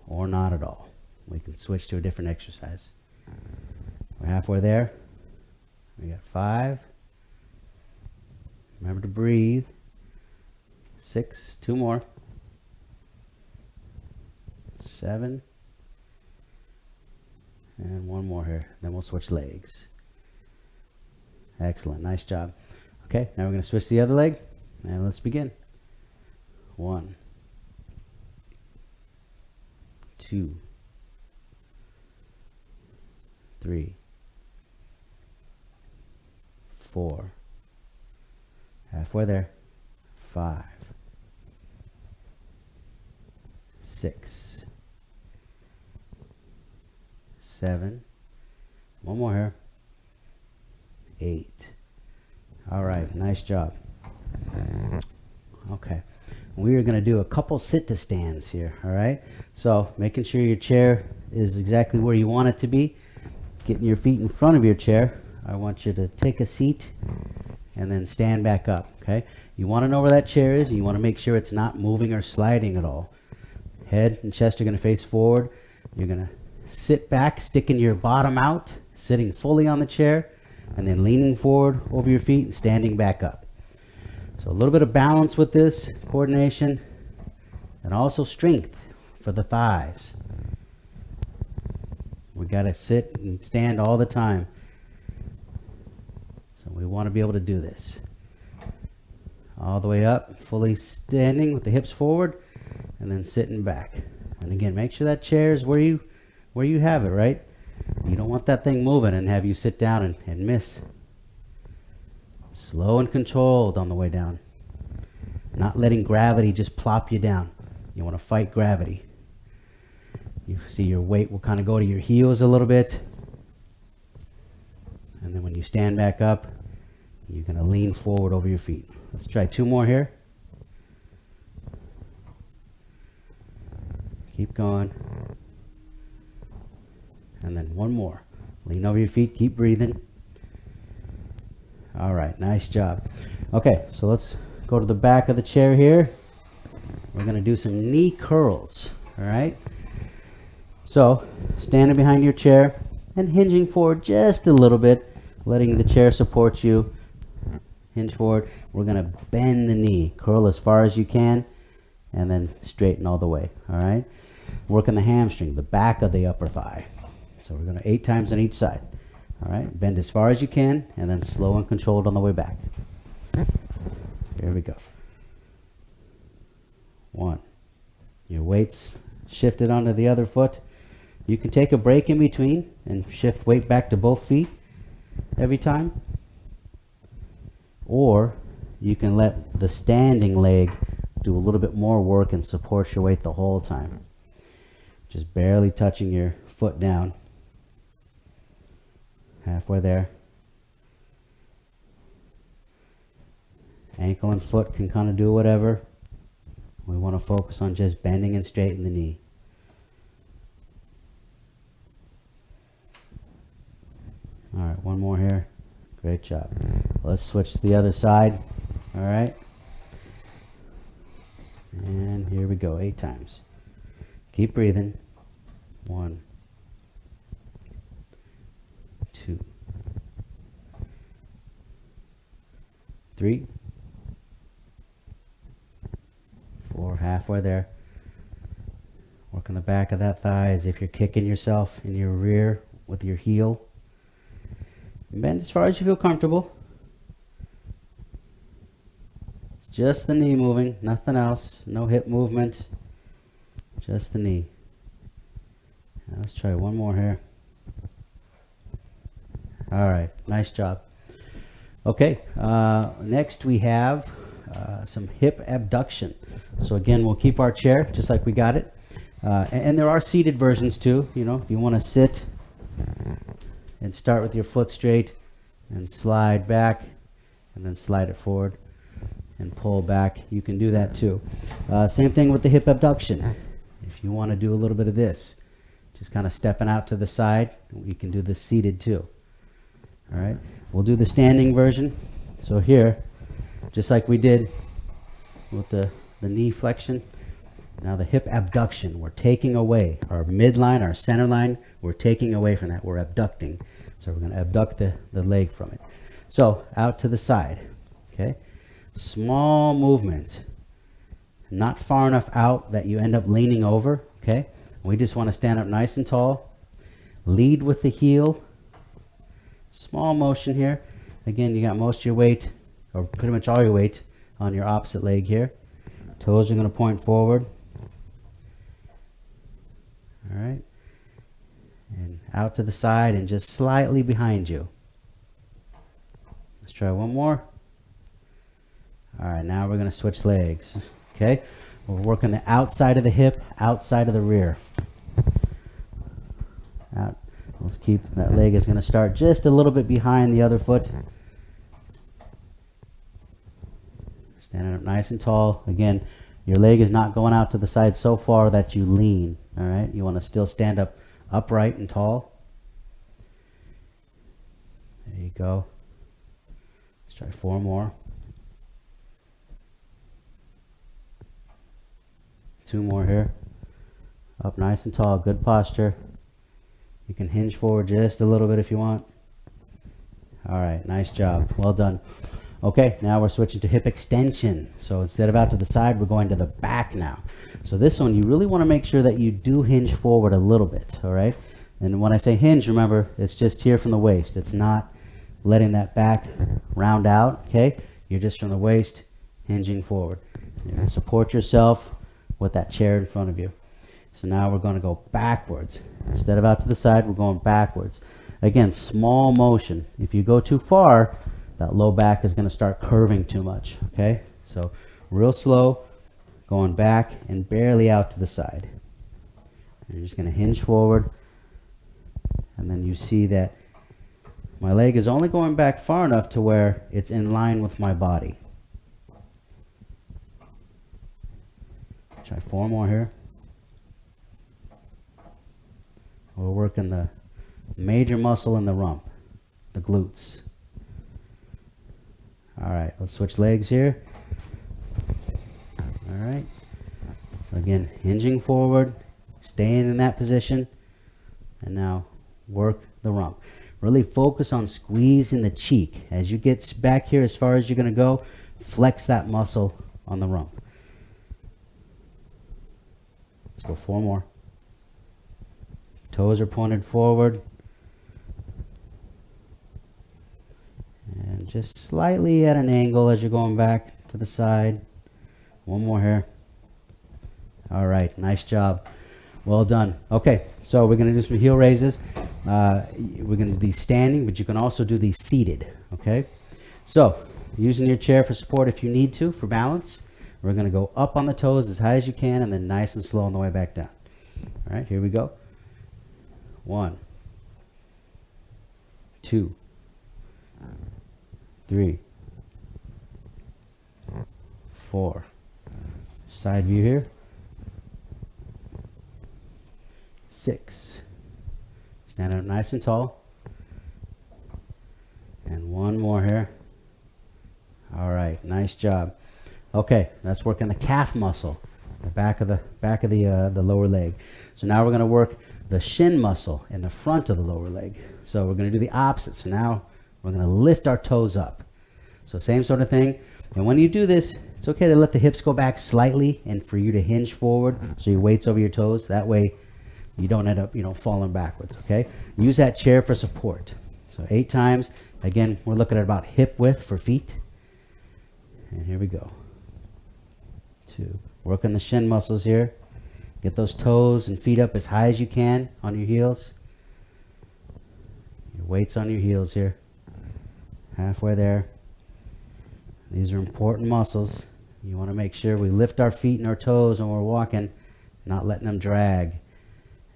[SPEAKER 1] Or not at all. We can switch to a different exercise. We're halfway there. We got 5. Remember to breathe. 6, 2 more. 7. And 1 more here. Then we'll switch legs. Excellent, nice job. Okay, now we're going to switch the other leg, and let's begin. 1, 2, 3, 4, halfway there, 5, 6, 7, 1 more here, 8. All right, nice job. Okay, we are going to do a couple sit to stands here. All right, so making sure your chair is exactly where you want it to be, getting your feet in front of your chair. I want you to take a seat and then stand back up. Okay, you want to know where that chair is, and you want to make sure it's not moving or sliding at all. Head and chest are going to face forward. You're going to sit back, sticking your bottom out, sitting fully on the chair, and then leaning forward over your feet and standing back up. So a little bit of balance with this, coordination, and also strength for the thighs. We got to sit and stand all the time. So we want to be able to do this. All the way up, fully standing with the hips forward, and then sitting back. And again, make sure that chair is where you have it, right? You don't want that thing moving and have you sit down and miss. Slow and controlled on the way down. Not letting gravity just plop you down. You want to fight gravity. You see your weight will kind of go to your heels a little bit. And then when you stand back up, you're going to lean forward over your feet. Let's try 2 more here. Keep going. And then 1 more. Lean over your feet, keep breathing. All right, nice job. Okay, so let's go to the back of the chair here. We're going to do some knee curls, all right? So, standing behind your chair and hinging forward just a little bit, letting the chair support you. hinge forward. We're going to bend the knee, curl as far as you can, and then straighten all the way. All right. Working the hamstring, the back of the upper thigh. So we're going to 8 times on each side. All right. Bend as far as you can, and then slow and controlled on the way back. Here we go. 1. Your weight's shifted onto the other foot. You can take a break in between and shift weight back to both feet every time. Or you can let the standing leg do a little bit more work and support your weight the whole time. Just barely touching your foot down. Halfway there. Ankle and foot can kind of do whatever. We want to focus on just bending and straightening the knee. All right, one more here. Great job. Let's switch to the other side. All right. And here we go, 8 times. Keep breathing. 1, 2, 3, 4, halfway there. Working the back of that thigh as if you're kicking yourself in your rear with your heel. Bend as far as you feel comfortable. It's just the knee moving, nothing else. No hip movement, just the knee. Now let's try one more here. All right, nice job. Okay, next we have some hip abduction. So again, we'll keep our chair just like we got it. And there are seated versions too. You know, if you want to sit and start with your foot straight and slide back and then slide it forward and pull back, you can do that too. Same thing with the hip abduction. If you want to do a little bit of this, just kind of stepping out to the side, we can do this seated too. All right, we'll do the standing version. So here, just like we did with the knee flexion, now the hip abduction, we're taking away our midline, our center line, we're taking away from that, we're abducting. So we're going to abduct the leg from it. So out to the side, okay? Small movement, not far enough out that you end up leaning over, okay? We just want to stand up nice and tall, lead with the heel, small motion here. Again, you got most of your weight, or pretty much all your weight, on your opposite leg here. Toes are going to point forward. All right. And out to the side and just slightly behind you. Let's try one more. All right, now we're going to switch legs. Okay. We're working the outside of the hip, outside of the rear. Out. Let's keep, that leg is going to start just a little bit behind the other foot. Standing up nice and tall. Again, your leg is not going out to the side so far that you lean. All right, you want to still stand up upright and tall. There you go. Let's try 4 more. 2 more here. Up nice and tall, good posture. You can hinge forward just a little bit if you want. All right, nice job. Well done. Okay, now we're switching to hip extension. So instead of out to the side, we're going to the back now. So this one, you really want to make sure that you do hinge forward a little bit, all right? And when I say hinge, remember, it's just here from the waist. It's not letting that back round out, okay? You're just from the waist, hinging forward. You're going to support yourself with that chair in front of you. So now we're going to go backwards. Instead of out to the side, we're going backwards. Again, small motion. If you go too far, that low back is going to start curving too much, okay? So real slow, going back and barely out to the side. And you're just going to hinge forward. And then you see that my leg is only going back far enough to where it's in line with my body. Try 4 more here. We're working the major muscle in the rump, the glutes. All right, let's switch legs here. All right. So again, hinging forward, staying in that position, and now work the rump. Really focus on squeezing the cheek. As you get back here as far as you're going to go, flex that muscle on the rump. Let's go 4 more. Toes are pointed forward. And just slightly at an angle as you're going back to the side. 1 more here. All right, nice job. Well done. Okay, so we're going to do some heel raises. We're going to do these standing, but you can also do these seated, okay? So, using your chair for support if you need to, for balance. We're going to go up on the toes as high as you can, and then nice and slow on the way back down. All right, here we go. 1, 2, 3, 4. Side view here. 6. Stand up nice and tall. And 1 more here. All right, nice job. Okay, that's working the calf muscle, the back of the lower leg. So now we're going to work the shin muscle in the front of the lower leg. So we're going to do the opposite. So now we're going to lift our toes up. So same sort of thing. And when you do this, it's okay to let the hips go back slightly and for you to hinge forward so your weight's over your toes. That way you don't end up, falling backwards, okay? Use that chair for support. So 8 times. Again, we're looking at about hip width for feet. And here we go. 2. Working the shin muscles here. Get those toes and feet up as high as you can on your heels. Your weight's on your heels here. Halfway there. These are important muscles. You want to make sure we lift our feet and our toes when we're walking, not letting them drag.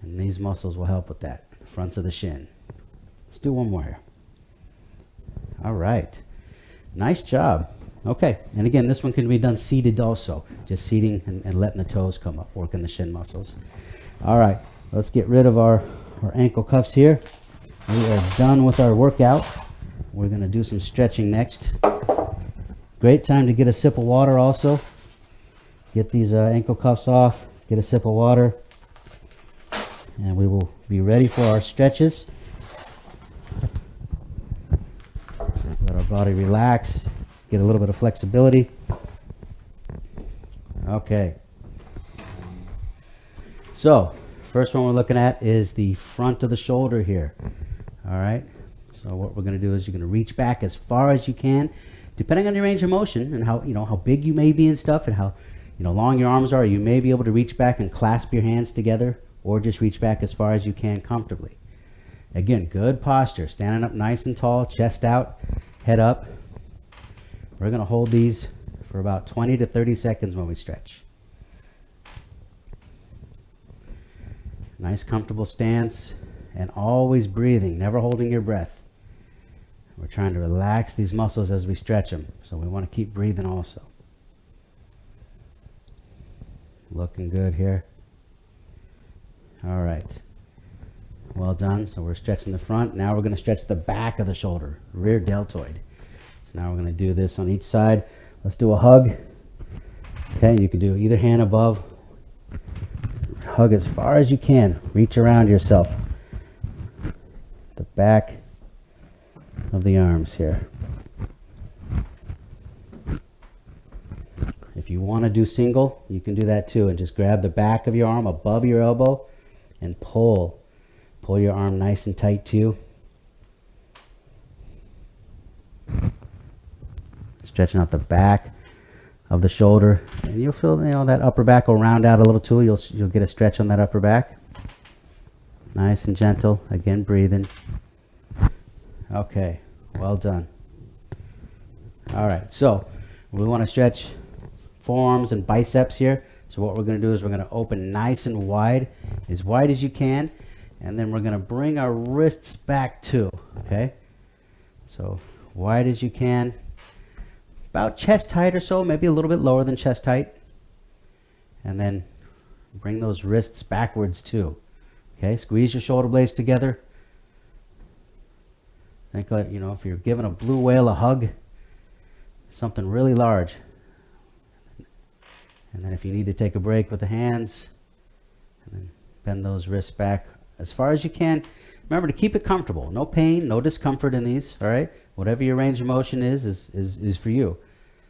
[SPEAKER 1] And these muscles will help with that. The fronts of the shin. Let's do 1 more here. All right. Nice job. Okay. And again, this one can be done seated also. Just seating and letting the toes come up, working the shin muscles. All right. Let's get rid of our ankle cuffs here. We are done with our workout. We're going to do some stretching next. Great time to get a sip of water also. Get these ankle cuffs off. Get a sip of water. And we will be ready for our stretches. Let our body relax. Get a little bit of flexibility. Okay. So, first one we're looking at is the front of the shoulder here. All right. So what we're going to do is you're going to reach back as far as you can, depending on your range of motion and how big you may be and stuff, and how long your arms are. You may be able to reach back and clasp your hands together, or just reach back as far as you can comfortably. Again, good posture, standing up nice and tall, chest out, head up. We're going to hold these for about 20 to 30 seconds when we stretch. Nice comfortable stance, and always breathing, never holding your breath. We're trying to relax these muscles as we stretch them, so we want to keep breathing also. Looking good here. All right. Well done. So we're stretching the front. Now we're going to stretch the back of the shoulder, rear deltoid. So now we're going to do this on each side. Let's do a hug. Okay, you can do either hand above. Hug as far as you can. Reach around yourself. The back of the arms here. If you want to do single, you can do that too, and just grab the back of your arm above your elbow and pull your arm nice and tight too. Stretching out the back of the shoulder, and you'll feel that upper back will round out a little too. You'll get a stretch on that upper back. Nice and gentle. Again, breathing. Okay, well done. All right, so we want to stretch forearms and biceps here. So what we're going to do is we're going to open nice and wide as you can, and then we're going to bring our wrists back too. Okay, so wide as you can, about chest height or so, maybe a little bit lower than chest height, and then bring those wrists backwards too. Okay, squeeze your shoulder blades together. Think like, if you're giving a blue whale a hug, something really large. And then if you need to take a break with the hands, and then bend those wrists back as far as you can. Remember to keep it comfortable. No pain, no discomfort in these, all right? Whatever your range of motion is for you.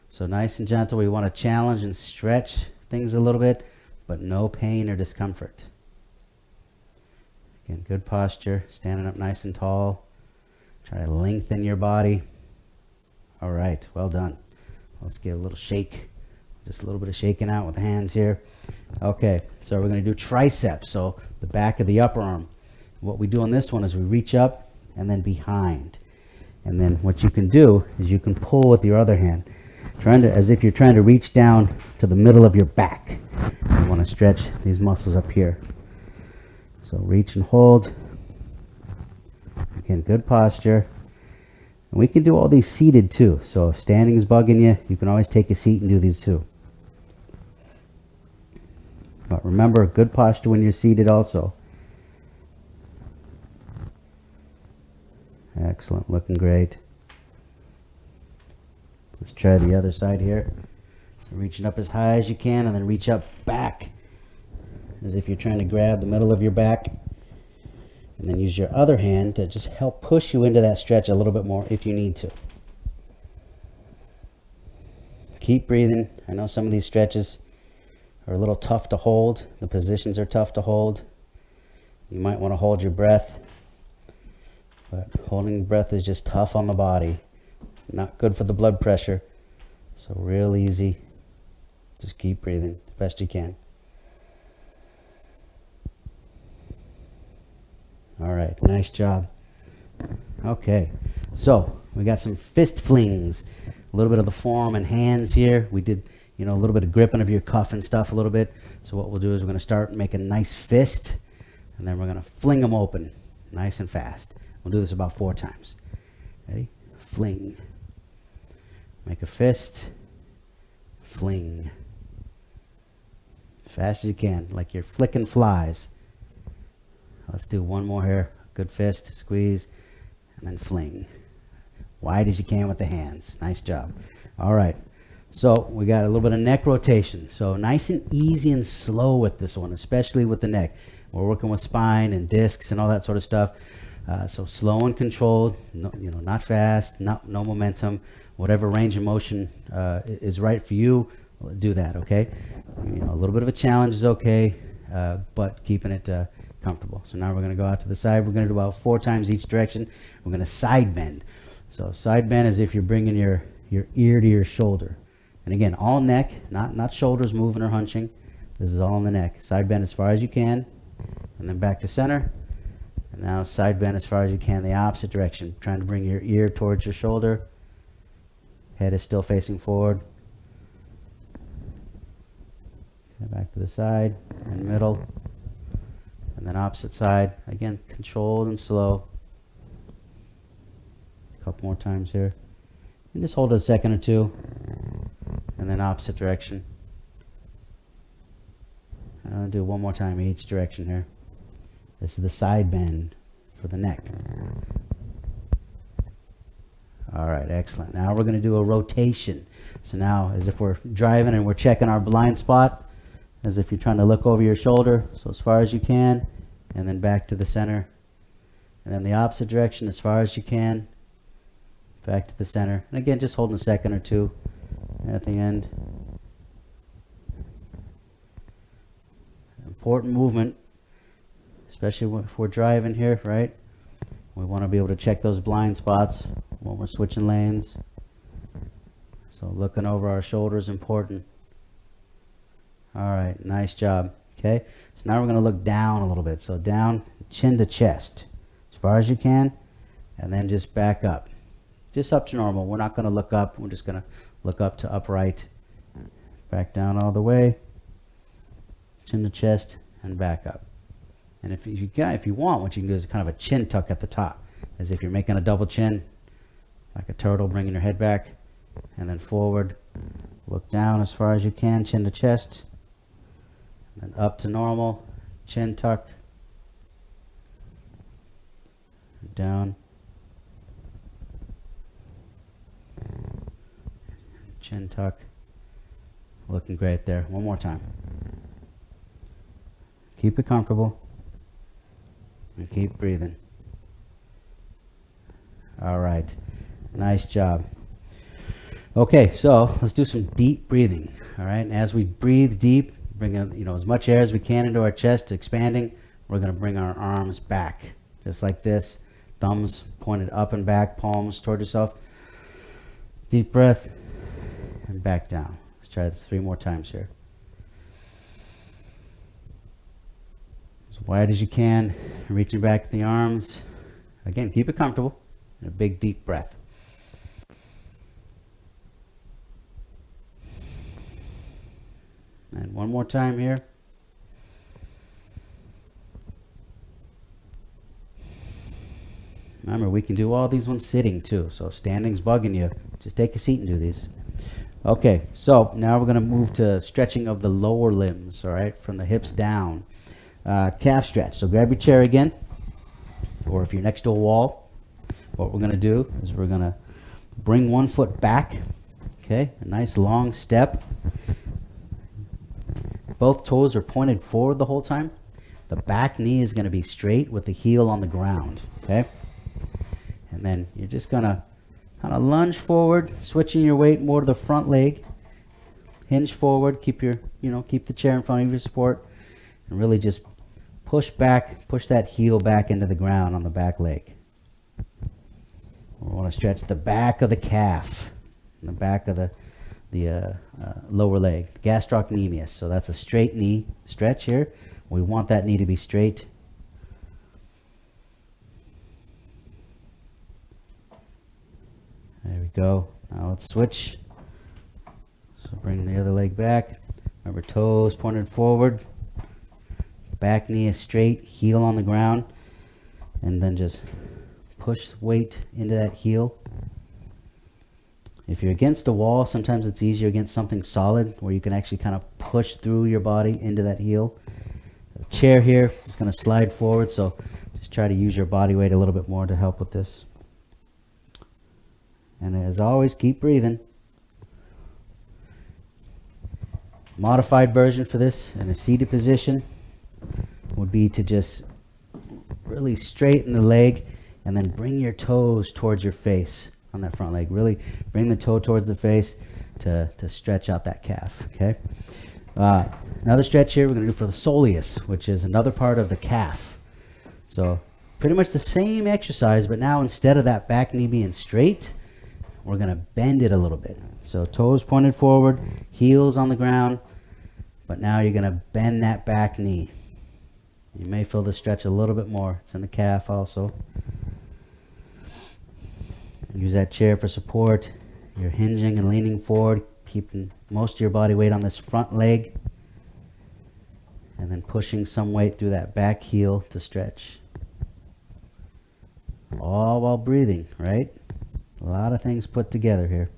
[SPEAKER 1] So nice and gentle. We want to challenge and stretch things a little bit, but no pain or discomfort. Again, good posture, standing up nice and tall. Try to lengthen your body. All right, well done. Let's give a little shake. Just a little bit of shaking out with the hands here. Okay, so we're going to do triceps, so the back of the upper arm. What we do on this one is we reach up and then behind. And then what you can do is you can pull with your other hand, as if you're trying to reach down to the middle of your back. You want to stretch these muscles up here. So reach and hold. Again, good posture. And we can do all these seated too. So if standing is bugging you, you can always take a seat and do these too. But remember, good posture when you're seated also. Excellent, looking great. Let's try the other side here. So reaching up as high as you can and then reach up back as if you're trying to grab the middle of your back. And then use your other hand to just help push you into that stretch a little bit more if you need to. Keep breathing. I know some of these stretches are a little tough to hold. The positions are tough to hold. You might want to hold your breath. But holding breath is just tough on the body. Not good for the blood pressure. So real easy. Just keep breathing as best you can. All right, nice job. Okay, so we got some fist flings. A little bit of the forearm and hands here. We did, a little bit of gripping of your cuff and stuff a little bit. So what we'll do is we're going to start making a nice fist, and then we're going to fling them open nice and fast. We'll do this about 4 times. Ready? Fling. Make a fist. Fling. As fast as you can, like you're flicking flies. Let's do one more here. Good fist, squeeze, and then fling. Wide as you can with the hands. Nice job. All right. So we got a little bit of neck rotation. So nice and easy and slow with this one, especially with the neck. We're working with spine and discs and all that sort of stuff. So slow and controlled, not fast, no momentum. Whatever range of motion is right for you, do that, okay? A little bit of a challenge is okay, but keeping it comfortable. So now we're going to go out to the side. We're going to do about 4 times each direction. We're going to side bend. So side bend is if you're bringing your ear to your shoulder. And again, all neck, not shoulders moving or hunching. This is all in the neck. Side bend as far as you can, and then back to center. And now side bend as far as you can, the opposite direction. Trying to bring your ear towards your shoulder. Head is still facing forward. Back to the side and middle. And then opposite side. Again, controlled and slow. A couple more times here. And just hold it a second or two. And then opposite direction. And I'll do one more time each direction here. This is the side bend for the neck. All right, excellent. Now we're going to do a rotation. So now, as if we're driving and we're checking our blind spot, as if you're trying to look over your shoulder, so as far as you can, and then back to the center. And then the opposite direction as far as you can, back to the center. And again, just holding a second or two at the end. Important movement. Especially if we're driving here, right? We want to be able to check those blind spots when we're switching lanes. So looking over our shoulder is important. All right, nice job. Okay, so now we're going to look down a little bit. So down, chin to chest, as far as you can, and then just back up. Just up to normal. We're not going to look up. We're just going to look up to upright. Back down all the way. Chin to chest and back up. And if you want, what you can do is kind of a chin tuck at the top, as if you're making a double chin, like a turtle, bringing your head back, and then forward. Look down as far as you can, chin to chest, and then up to normal, chin tuck, down, chin tuck. Looking great there. One more time. Keep it comfortable. And keep breathing. All right. Nice job. Okay, so let's do some deep breathing. All right. And as we breathe deep, bring in, as much air as we can into our chest, expanding. We're going to bring our arms back, just like this. Thumbs pointed up and back, palms toward yourself. Deep breath, and back down. Let's try this 3 more times here. As wide as you can, reaching back with the arms. Again, keep it comfortable. And a big deep breath. And 1 more time here. Remember, we can do all these ones sitting too. So if standing's bugging you, just take a seat and do these. Okay, so now we're going to move to stretching of the lower limbs, all right, from the hips down. Calf stretch. So grab your chair again, or if you're next to a wall, what we're going to do is we're going to bring 1 foot back, okay, a nice long step. Both toes are pointed forward the whole time. The back knee is going to be straight with the heel on the ground, okay? And then you're just going to kind of lunge forward, switching your weight more to the front leg. Hinge forward, keep the chair in front of your support, and really just push back, push that heel back into the ground on the back leg. We want to stretch the back of the calf and the back of the lower leg, gastrocnemius. So that's a straight knee stretch here. We want that knee to be straight. There we go. Now let's switch. So bring the other leg back. Remember, toes pointed forward. Back knee is straight, heel on the ground. And then just push weight into that heel. If you're against a wall, sometimes it's easier against something solid where you can actually kind of push through your body into that heel. The chair here is going to slide forward, so just try to use your body weight a little bit more to help with this. And as always, keep breathing. Modified version for this in a seated position would be to just really straighten the leg and then bring your toes towards your face on that front leg. Really bring the toe towards the face to stretch out that calf, okay? Another stretch here we're going to do for the soleus, which is another part of the calf. So pretty much the same exercise, but now instead of that back knee being straight, we're going to bend it a little bit. So toes pointed forward, heels on the ground, but now you're going to bend that back knee. You may feel the stretch a little bit more. It's in the calf also. Use that chair for support. You're hinging and leaning forward, keeping most of your body weight on this front leg, and then pushing some weight through that back heel to stretch. All while breathing, right? A lot of things put together here.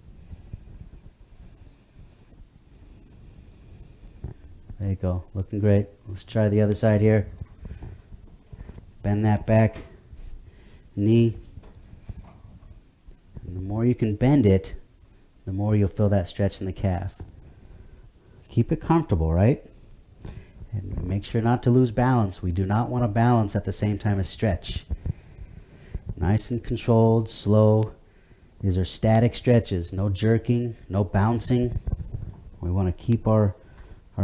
[SPEAKER 1] There you go, looking great. Let's try the other side here. Bend that back knee. And the more you can bend it, the more you'll feel that stretch in the calf. Keep it comfortable, right? And make sure not to lose balance. We do not want to balance at the same time as stretch. Nice and controlled, slow. These are static stretches, no jerking, no bouncing. We want to keep our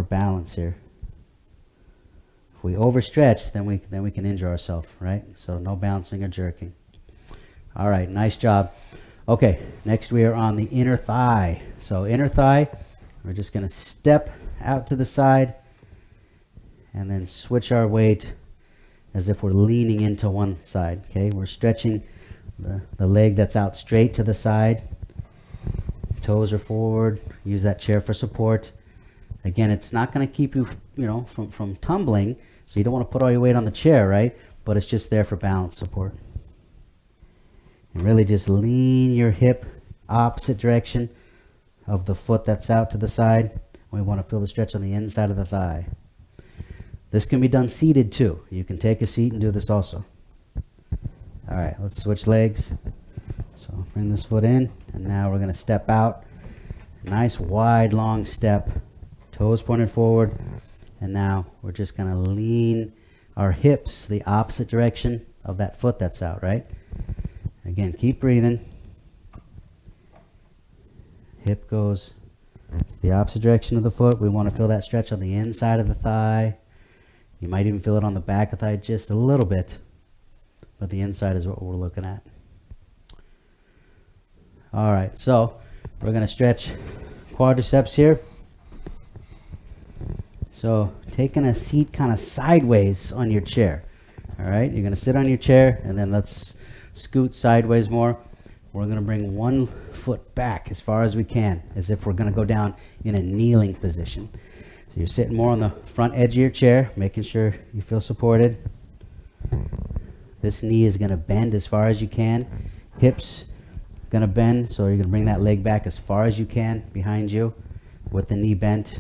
[SPEAKER 1] balance here. If we overstretch, then we can injure ourselves, right? So no bouncing or jerking. All right, nice job. Okay, next we are on the inner thigh. So inner thigh, we're just going to step out to the side and then switch our weight as if we're leaning into one side. Okay, we're stretching the leg that's out straight to the side. Toes are forward. Use that chair for support. Again, it's not going to keep you, from tumbling. So you don't want to put all your weight on the chair, right? But it's just there for balance support. And really just lean your hip opposite direction of the foot that's out to the side. We want to feel the stretch on the inside of the thigh. This can be done seated too. You can take a seat and do this also. All right, let's switch legs. So bring this foot in, and now we're going to step out. Nice wide long step. Toes pointed forward. And now we're just going to lean our hips the opposite direction of that foot that's out, right? Again, keep breathing. Hip goes the opposite direction of the foot. We want to feel that stretch on the inside of the thigh. You might even feel it on the back of the thigh just a little bit, but the inside is what we're looking at. All right, so we're going to stretch quadriceps here. So taking a seat kind of sideways on your chair. All right, you're going to sit on your chair, and then let's scoot sideways more. We're going to bring one foot back as far as we can, as if we're going to go down in a kneeling position. So you're sitting more on the front edge of your chair, making sure you feel supported. This knee is going to bend as far as you can. Hips going to bend, so you're going to bring that leg back as far as you can behind you with the knee bent.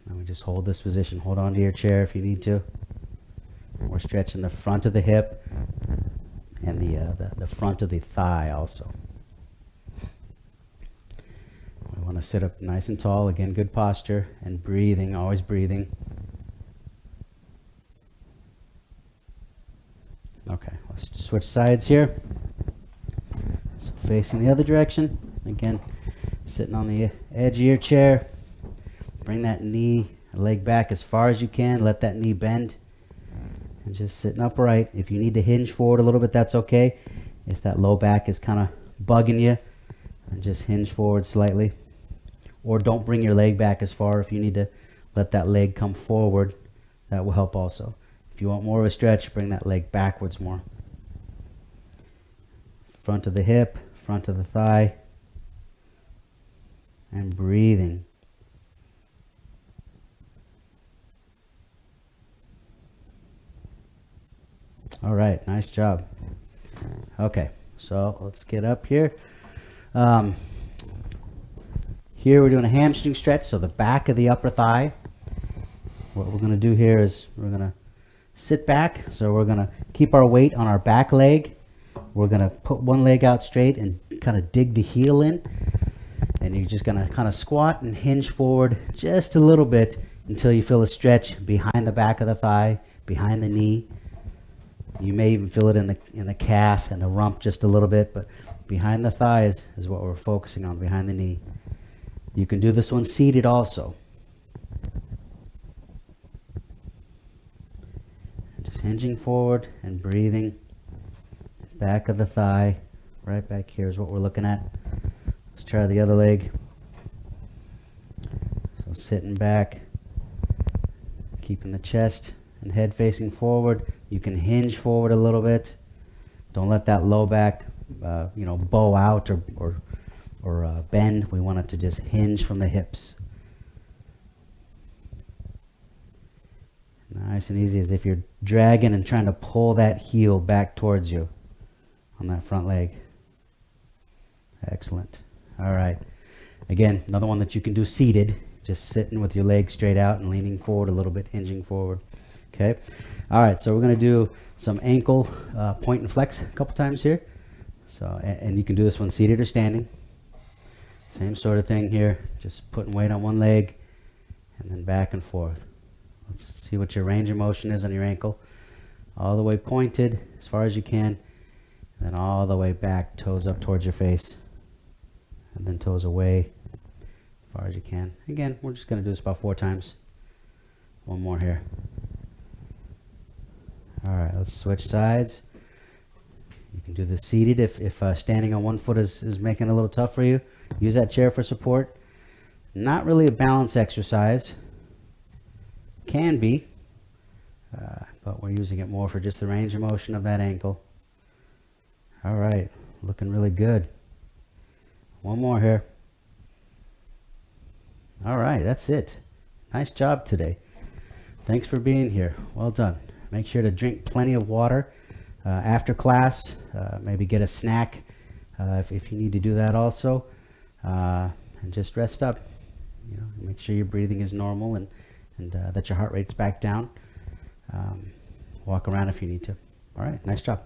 [SPEAKER 1] And we just hold this position. Hold on to your chair if you need to. We're stretching the front of the hip and the front of the thigh also. We want to sit up nice and tall. Again, good posture and breathing, always breathing. Okay, let's switch sides here. So facing the other direction. Again, sitting on the edge of your chair. Bring that leg back as far as you can. Let that knee bend. And just sitting upright. If you need to hinge forward a little bit, that's okay. If that low back is kind of bugging you, then just hinge forward slightly. Or don't bring your leg back as far. If you need to let that leg come forward, that will help also. If you want more of a stretch, bring that leg backwards more. Front of the hip, front of the thigh. And breathing. All right, nice job. Okay, so let's get up here. Here we're doing a hamstring stretch, so the back of the upper thigh. What we're going to do here is we're going to sit back. So we're going to keep our weight on our back leg. We're going to put one leg out straight and kind of dig the heel in. And you're just going to kind of squat and hinge forward just a little bit until you feel a stretch behind the back of the thigh, behind the knee. You may even feel it in the calf and the rump just a little bit, but behind the thighs is what we're focusing on, behind the knee. You can do this one seated also. Just hinging forward and breathing. Back of the thigh, right back here is what we're looking at. Let's try the other leg. So sitting back, keeping the chest and head facing forward. You can hinge forward a little bit. Don't let that low back, bow out or bend. We want it to just hinge from the hips. Nice and easy, as if you're dragging and trying to pull that heel back towards you on that front leg. Excellent. All right. Again, another one that you can do seated, just sitting with your legs straight out and leaning forward a little bit, hinging forward. Okay. All right. So we're going to do some ankle point and flex a couple times here. So, and you can do this one seated or standing. Same sort of thing here. Just putting weight on one leg and then back and forth. Let's see what your range of motion is on your ankle. All the way pointed as far as you can. And then all the way back, toes up towards your face. And then toes away as far as you can. Again, we're just going to do this about 4 times. One more here. All right, let's switch sides. You can do this seated if standing on one foot is making it a little tough for you. Use that chair for support. Not really a balance exercise. Can be, but we're using it more for just the range of motion of that ankle. All right, looking really good. One more here. All right, that's it. Nice job today. Thanks for being here. Well done. Make sure to drink plenty of water after class. Maybe get a snack if you need to do that also. And just rest up. Make sure your breathing is normal and that your heart rate's back down. Walk around if you need to. All right, nice job.